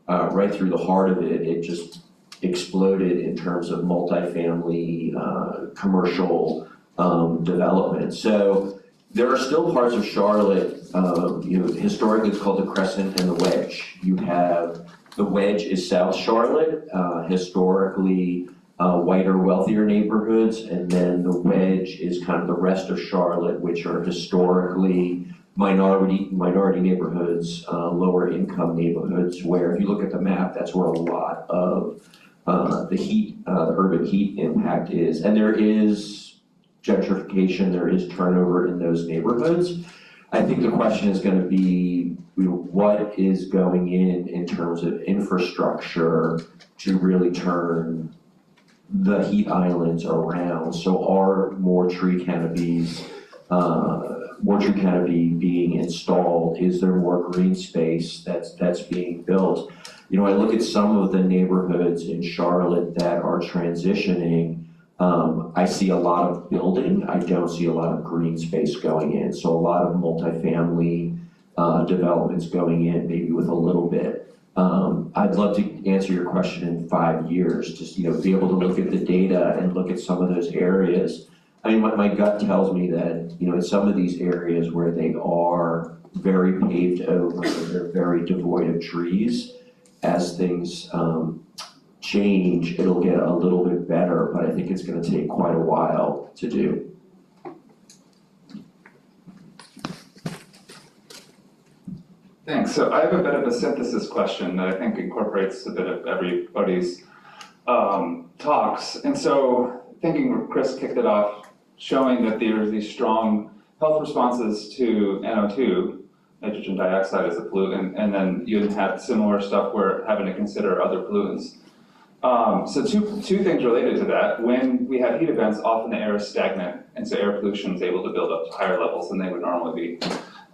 right through the heart of it, it just exploded in terms of multifamily, commercial development. So there are still parts of Charlotte, historically it's called the Crescent and the Wedge. You have, the Wedge is South Charlotte, historically whiter, wealthier neighborhoods, and then the Wedge is kind of the rest of Charlotte, which are historically minority neighborhoods, lower income neighborhoods, where if you look at the map, that's where a lot of the urban heat impact is. And there is gentrification, there is turnover in those neighborhoods. I think the question is going to be, what is going in terms of infrastructure to really turn the heat islands around? So are more tree canopy being installed? Is there more green space that's being built? I look at some of the neighborhoods in Charlotte that are transitioning. I see a lot of building. I don't see a lot of green space going in. So a lot of multifamily developments going in, maybe with a little bit. I'd love to answer your question in 5 years, just be able to look at the data and look at some of those areas. I mean, my gut tells me that, in some of these areas where they are very paved over, they're very devoid of trees, as things change, it'll get a little bit better, but I think it's going to take quite a while to do. Thanks. So I have a bit of a synthesis question that I think incorporates a bit of everybody's talks. And so thinking Chris kicked it off, showing that there's these strong health responses to NO2, nitrogen dioxide as a pollutant, and then you had similar stuff where having to consider other pollutants. So two things related to that. When we have heat events, often the air is stagnant, and so air pollution is able to build up to higher levels than they would normally be.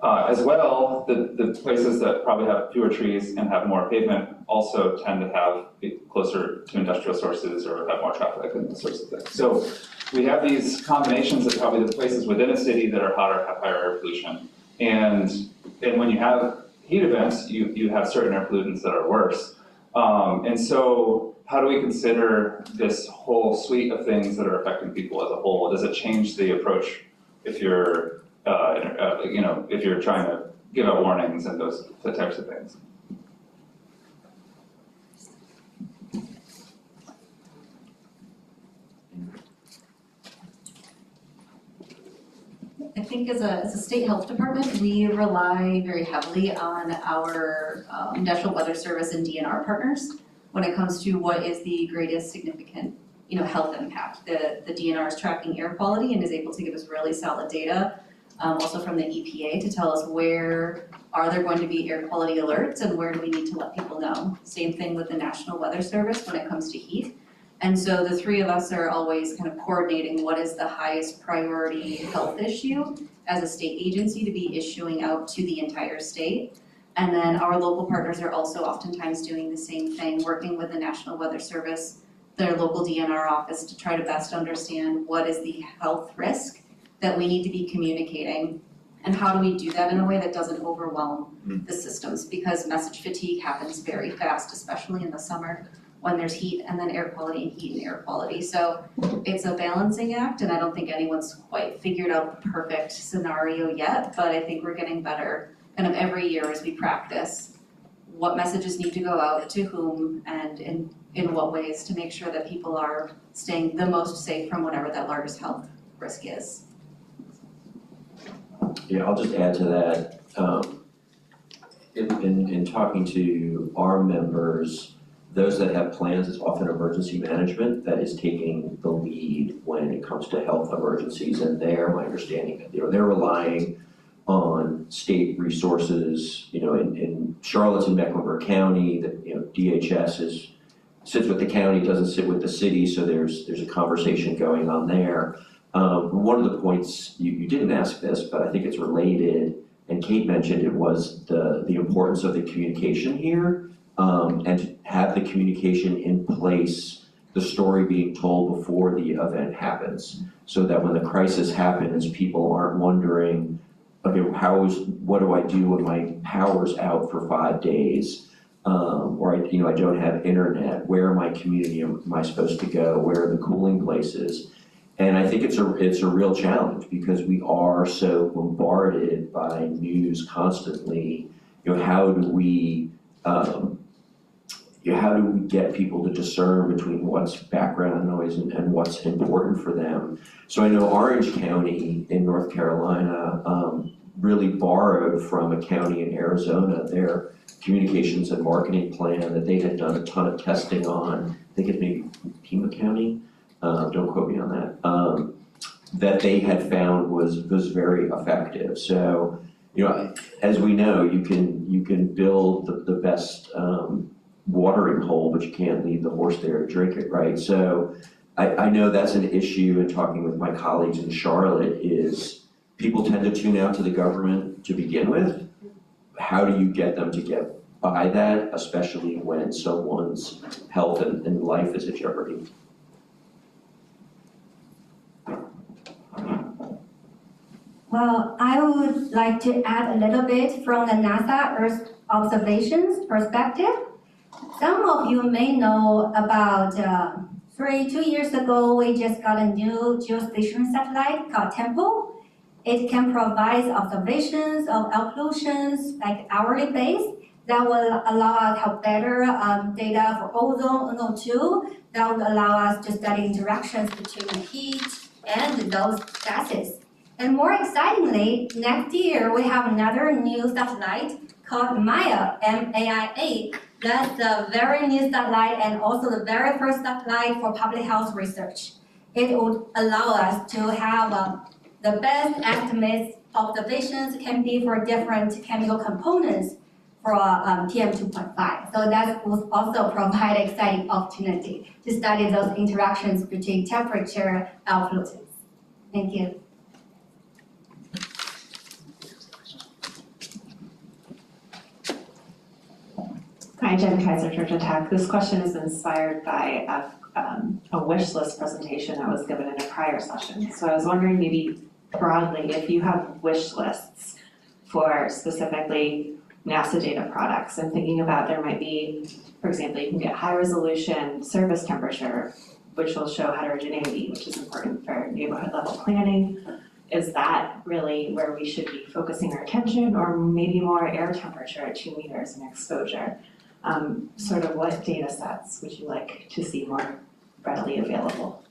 As well, the places that probably have fewer trees and have more pavement also tend to be closer to industrial sources or have more traffic and those sorts of things. So we have these combinations of probably the places within a city that are hotter have higher air pollution. And when you have heat events, you have certain air pollutants that are worse. And so how do we consider this whole suite of things that are affecting people as a whole? Does it change the approach if you're if you're trying to give out warnings and those types of things? I think as a state health department, we rely very heavily on our National Weather Service and DNR partners when it comes to what is the greatest significant health impact. The DNR is tracking air quality and is able to give us really solid data, also from the EPA, to tell us where are there going to be air quality alerts and where do we need to let people know. Same thing with the National Weather Service when it comes to heat. And so the three of us are always kind of coordinating what is the highest priority health issue as a state agency to be issuing out to the entire state. And then our local partners are also oftentimes doing the same thing, working with the National Weather Service, their local DNR office, to try to best understand what is the health risk that we need to be communicating, and how do we do that in a way that doesn't overwhelm the systems, because message fatigue happens very fast, especially in the summer when there's heat and then air quality and heat and air quality. So it's a balancing act, and I don't think anyone's quite figured out the perfect scenario yet, but I think we're getting better kind of every year as we practice what messages need to go out to whom and in what ways to make sure that people are staying the most safe from whatever that largest health risk is. Yeah, I'll just add to that. In talking to our members, those that have plans, it's often emergency management that is taking the lead when it comes to health emergencies, and my understanding that they're relying on state resources. In Charlotte's in Mecklenburg County, DHS sits with the county, doesn't sit with the city, so there's a conversation going on there. One of the points, you didn't ask this, but I think it's related, and Kate mentioned it, was the importance of the communication here, and to have the communication in place, the story being told before the event happens, so that when the crisis happens, people aren't wondering, okay, what do I do when my power's out for 5 days? Or I don't have internet. Where in my community am I supposed to go? Where are the cooling places? And I think it's a real challenge because we are so bombarded by news constantly. How do we get people to discern between what's background noise and what's important for them? So I know Orange County in North Carolina really borrowed from a county in Arizona their communications and marketing plan that they had done a ton of testing on. I think it's maybe Pima County, don't quote me on that, that they had found was very effective. So, as we know, you can build the best watering hole, but you can't leave the horse there to drink it, right? So I know that's an issue in talking with my colleagues in Charlotte is people tend to tune out to the government to begin with. How do you get them to get by that, especially when someone's health and life is at jeopardy? Well, I would like to add a little bit from the NASA Earth observations perspective. Some of you may know about 2 years ago, we just got a new geostationary satellite called Tempo. It can provide observations of air pollution, like hourly base, that will allow us to have better data for ozone, NO2, that will allow us to study interactions between the heat and those gases. And more excitingly, next year we have another new satellite called MAIA, M-A-I-A. That's a very new satellite and also the very first satellite for public health research. It would allow us to have the best estimates observations can be for different chemical components for PM2.5. So that will also provide exciting opportunity to study those interactions between temperature and pollutants. Thank you. Hi, Jen Kaiser, Georgia Tech. This question is inspired by a wish list presentation that was given in a prior session. So I was wondering maybe broadly if you have wish lists for specifically NASA data products. I'm thinking about there might be, for example, you can get high resolution surface temperature, which will show heterogeneity, which is important for neighborhood level planning. Is that really where we should be focusing our attention, or maybe more air temperature at 2 meters and exposure? Sort of what data sets would you like to see more readily available?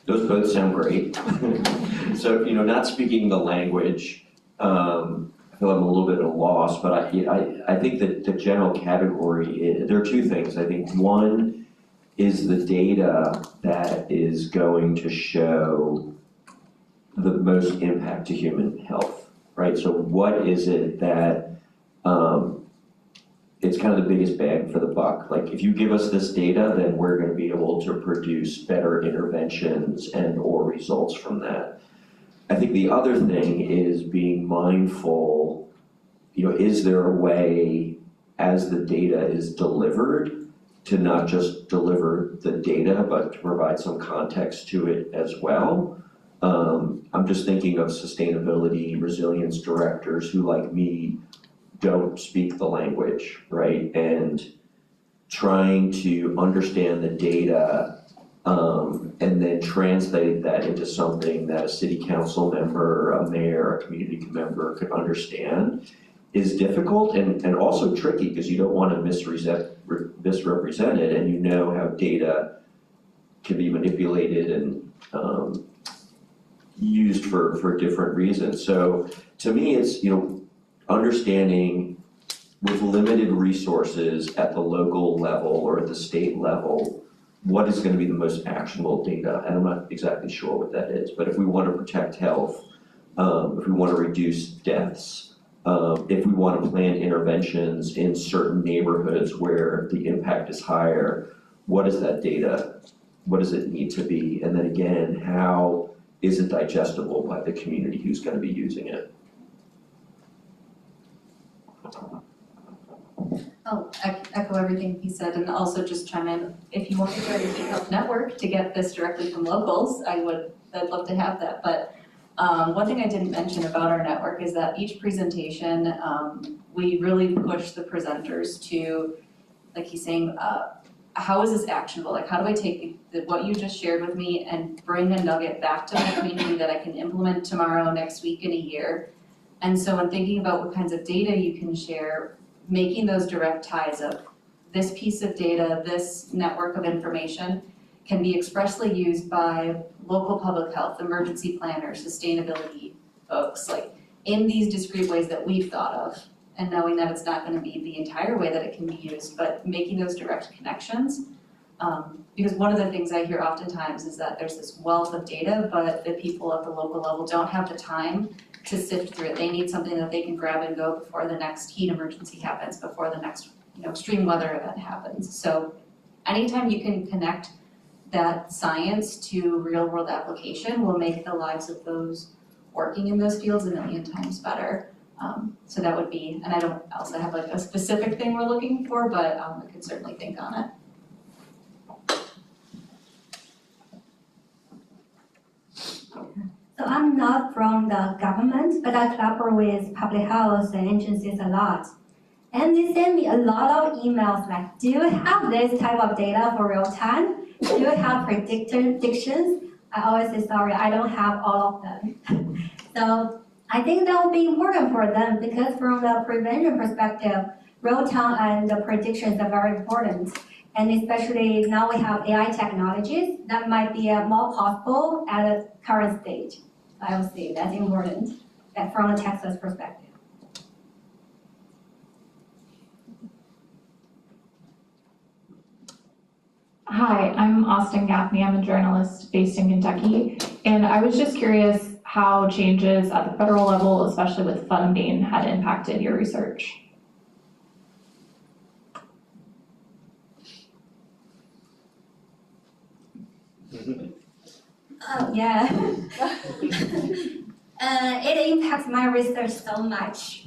Those both sound great. So, not speaking the language, I feel I'm a little bit at a loss, but I think that the general category there are two things. I think one is the data that is going to show the most impact to human health, right? So what is it that, it's kind of the biggest bang for the buck. Like, if you give us this data, then we're going to be able to produce better interventions and or results from that. I think the other thing is being mindful, is there a way as the data is delivered to not just deliver the data, but to provide some context to it as well? I'm just thinking of sustainability, resilience directors who, like me, don't speak the language, right? And trying to understand the data and then translate that into something that a city council member, a mayor, a community member could understand is difficult and also tricky because you don't want to misrepresent it, and how data can be manipulated and used for different reasons. So to me, it's, understanding with limited resources at the local level or at the state level, what is going to be the most actionable data? And I'm not exactly sure what that is, but if we want to protect health, if we want to reduce deaths, if we want to plan interventions in certain neighborhoods where the impact is higher, what is that data? What does it need to be? And then again, how is it digestible by the community who's going to be using it? I'll echo everything he said and also just chime in. If you want to join the Heat Health Network to get this directly from locals, I'd love to have that. But one thing I didn't mention about our network is that each presentation, we really push the presenters to, like he's saying, how is this actionable? Like, how do I take what you just shared with me and bring a nugget back to my community that I can implement tomorrow, next week, in a year? And so when thinking about what kinds of data you can share, making those direct ties of this piece of data, this network of information can be expressly used by local public health, emergency planners, sustainability folks, like in these discrete ways that we've thought of, and knowing that it's not going to be the entire way that it can be used, but making those direct connections. Because one of the things I hear oftentimes is that there's this wealth of data, but the people at the local level don't have the time to sift through it. They need something that they can grab and go before the next heat emergency happens, before the next extreme weather event happens. So anytime you can connect that science to real world application will make the lives of those working in those fields a million times better. So that would be, and I don't also have like a specific thing we're looking for, but I could certainly think on it. So I'm not from the government, but I collaborate with public health agencies a lot. And they send me a lot of emails like, do you have this type of data for real time? Do you have predictions? I always say, sorry, I don't have all of them. So I think that will be important for them because from the prevention perspective, real time and the predictions are very important. And especially now we have AI technologies that might be more possible at the current stage. I would say that's important from a Texas perspective. Hi, I'm Austin Gaffney. I'm a journalist based in Kentucky. And I was just curious how changes at the federal level, especially with funding, had impacted your research. Oh, yeah. It impacts my research so much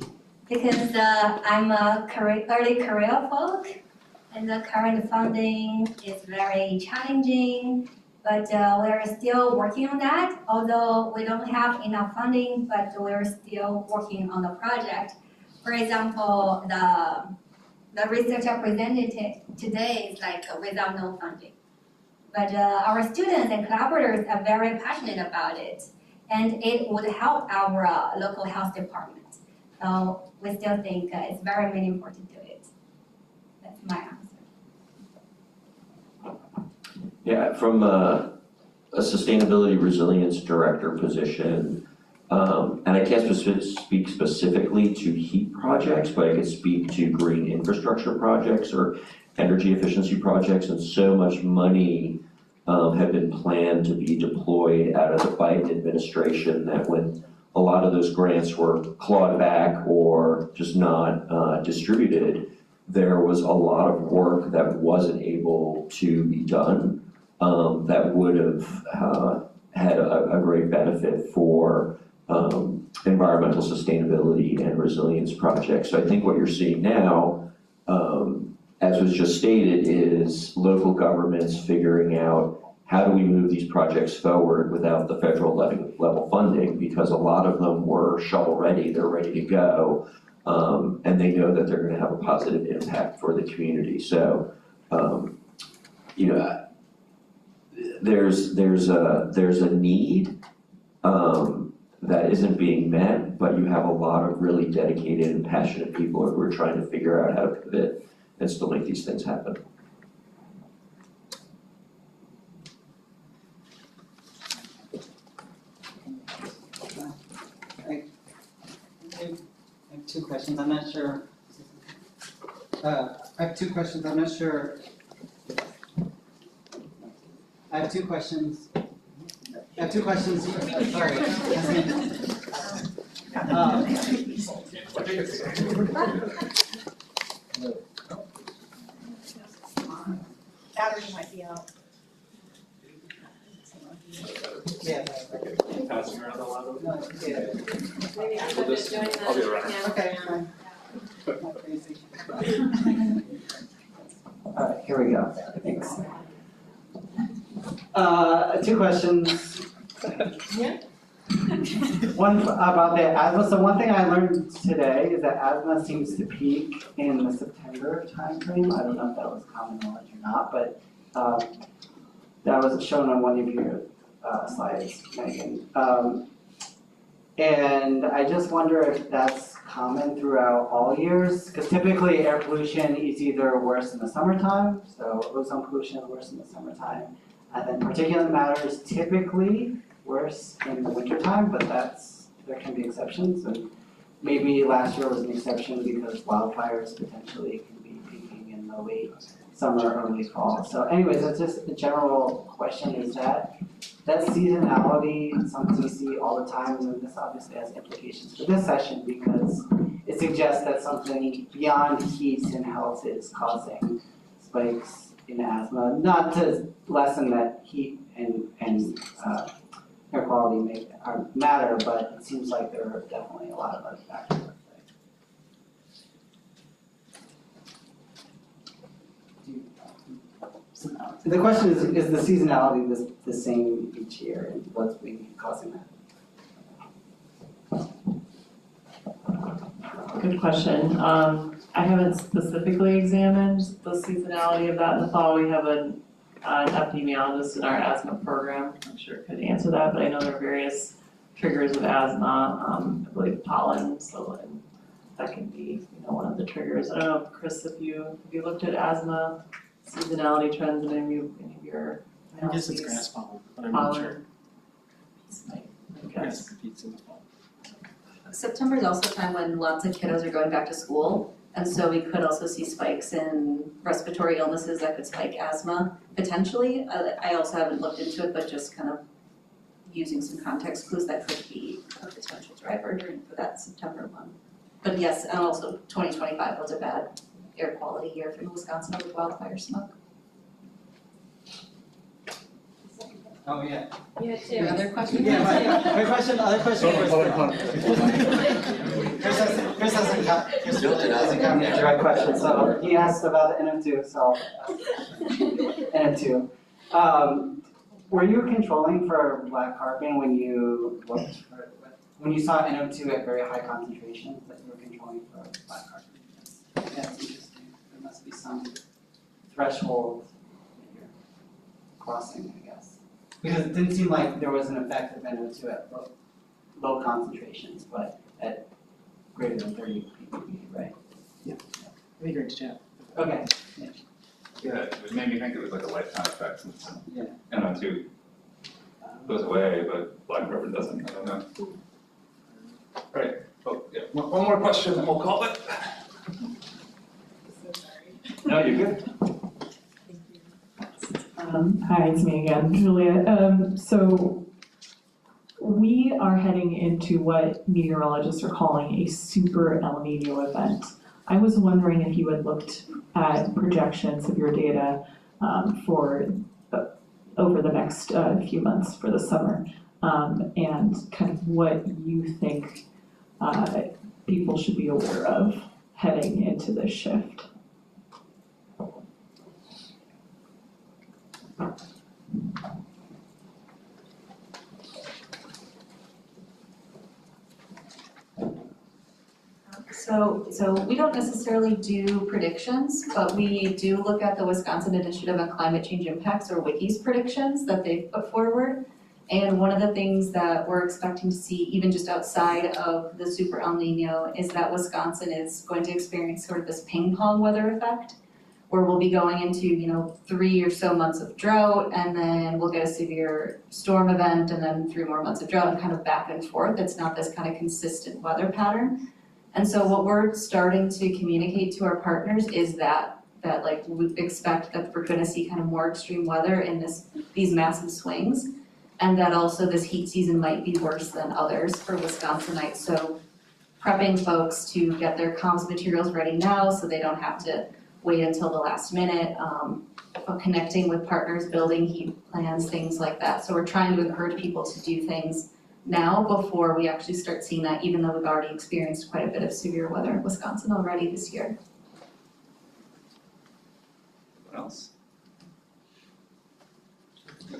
because I'm a early career folk and the current funding is very challenging, but we're still working on that. Although we don't have enough funding, but we're still working on the project. For example, the research I presented today is like without no funding. But our students and collaborators are very passionate about it, and it would help our local health department. So we still think it's very meaningful to do it. That's my answer. Yeah, from a sustainability resilience director position, and I can't speak specifically to heat projects, but I could speak to green infrastructure projects or energy efficiency projects, and so much money have been planned to be deployed out of the Biden administration that when a lot of those grants were clawed back or just not distributed, there was a lot of work that wasn't able to be done that would have had a great benefit for environmental sustainability and resilience projects. So I think what you're seeing now, as was just stated, is local governments figuring out how do we move these projects forward without the federal level funding, because a lot of them were shovel ready, they're ready to go, and they know that they're going to have a positive impact for the community. So, there's a need that isn't being met, but you have a lot of really dedicated and passionate people who are trying to figure out how to pivot and still make these things happen. I have two questions. I'm not sure. I have two questions. I'm not sure. I have two questions. Sorry. Battery might be out. Yeah. Passing around a lot of. No, yeah. We'll just, I'll be around. Okay, fine. Not crazy. Alright, here we go. Thanks. Two questions. Yeah. One about the asthma. So one thing I learned today is that asthma seems to peak in the September timeframe. I don't know if that was common knowledge or not, but that was shown on one of your slides, Megan. And I just wonder if that's common throughout all years, because typically air pollution is either worse in the summertime, so ozone pollution is worse in the summertime, and then particulate matter is typically worse in the wintertime, but there can be exceptions, and maybe last year was an exception because wildfires potentially can be peaking in the late summer, early fall. So anyways, that's just a general question, is that seasonality something you see all the time, and this obviously has implications for this session because it suggests that something beyond heat and health is causing spikes in asthma, not to lessen that heat and air quality matter, but it seems like there are definitely a lot of other factors. The question is the seasonality the same each year, and what's been causing that? Good question. I haven't specifically examined the seasonality of that in the fall. We have an epidemiologist in our asthma program. I'm sure could answer that, but I know there are various triggers of asthma. I believe pollen, so that can be one of the triggers. I don't know, Chris, if you looked at asthma seasonality trends in any of your I guess it's grass pollen, but I'm pollen? not sure. I Grass guess. competes in the fall. September is also a time when lots of kiddos are going back to school, and so we could also see spikes in respiratory illnesses that could spike asthma, potentially. I also haven't looked into it, but just kind of using some context clues that could be a potential driver for that September month. But yes, and also 2025 was a bad air quality year for Wisconsin with wildfire smoke. Oh, yeah. You had two. Your other question? Yeah, my other question Chris hasn't got me a direct question, so he asked about the NO2, so NO2. Were you controlling for black carbon when you saw NO2 at very high concentrations, that you were controlling for black carbon? Yeah, it's interesting. There must be some threshold that you're crossing, I guess. Because it didn't seem like there was an effect of NO2 at low concentrations, but at greater than 30 ppb, right? Yeah. I think you're into chat. Okay. Yeah, it made me think it was like a lifetime effect since Yeah. NO2 goes away, but black carbon doesn't, I don't know. Right, oh, yeah, one more question and we'll call it. No, you're good. Hi, it's me again, Julia. So we are heading into what meteorologists are calling a super El Nino event. I was wondering if you had looked at projections of your data for over the next few months for the summer, and kind of what you think people should be aware of heading into this shift. So we don't necessarily do predictions, but we do look at the Wisconsin Initiative on Climate Change Impacts, or WICI's predictions that they've put forward. And one of the things that we're expecting to see, even just outside of the super El Nino, is that Wisconsin is going to experience sort of this ping pong weather effect, where we'll be going into, 3 or so months of drought, and then we'll get a severe storm event, and then 3 more months of drought, and kind of back and forth. It's not this kind of consistent weather pattern. And so what we're starting to communicate to our partners is that like we expect that we're gonna see kind of more extreme weather in these massive swings, and that also this heat season might be worse than others for Wisconsinites. So prepping folks to get their comms materials ready now so they don't have to wait until the last minute, connecting with partners, building heat plans, things like that. So we're trying to encourage people to do things now before we actually start seeing that, even though we've already experienced quite a bit of severe weather in Wisconsin already this year. What else? I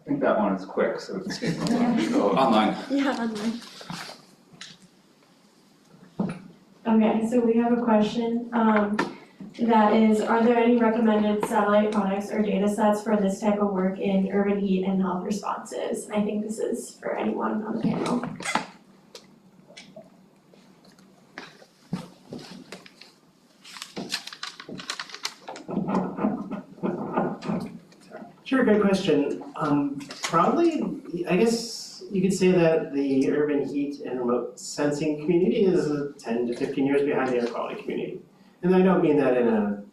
think that one is quick, so it's go online. Yeah, online. Okay, so we have a question, that is, are there any recommended satellite products or data sets for this type of work in urban heat and health responses? I think this is for anyone on the panel. Sure, great question. Probably, I guess you could say that the urban heat and remote sensing community is 10 to 15 years behind the air quality community. And I don't mean that in a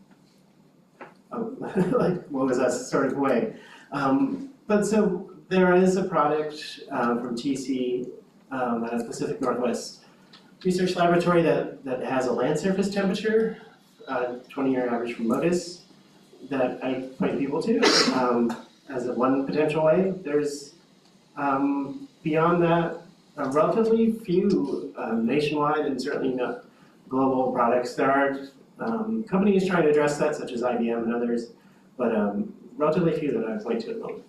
like, what was that sort of way. But so there is a product from TC at a Pacific Northwest Research Laboratory that has a land surface temperature, 20-year average from Lotus, that I point people to as a one potential way. There's, beyond that, relatively few nationwide and certainly not global products. There are companies trying to address that, such as IBM and others, but relatively few that I point to at the moment.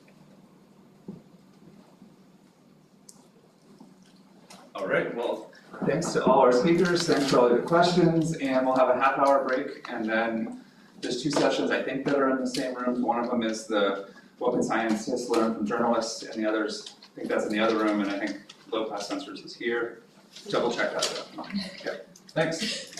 All right, well, thanks to all our speakers, thanks for all your questions, and we'll have a half-hour break, and then there's 2 sessions I think that are in the same room. One of them is the What Can Scientists Learn from Journalists, and the others, I think that's in the other room, and I think low-pass sensors is here. Double check that though. Okay, thanks.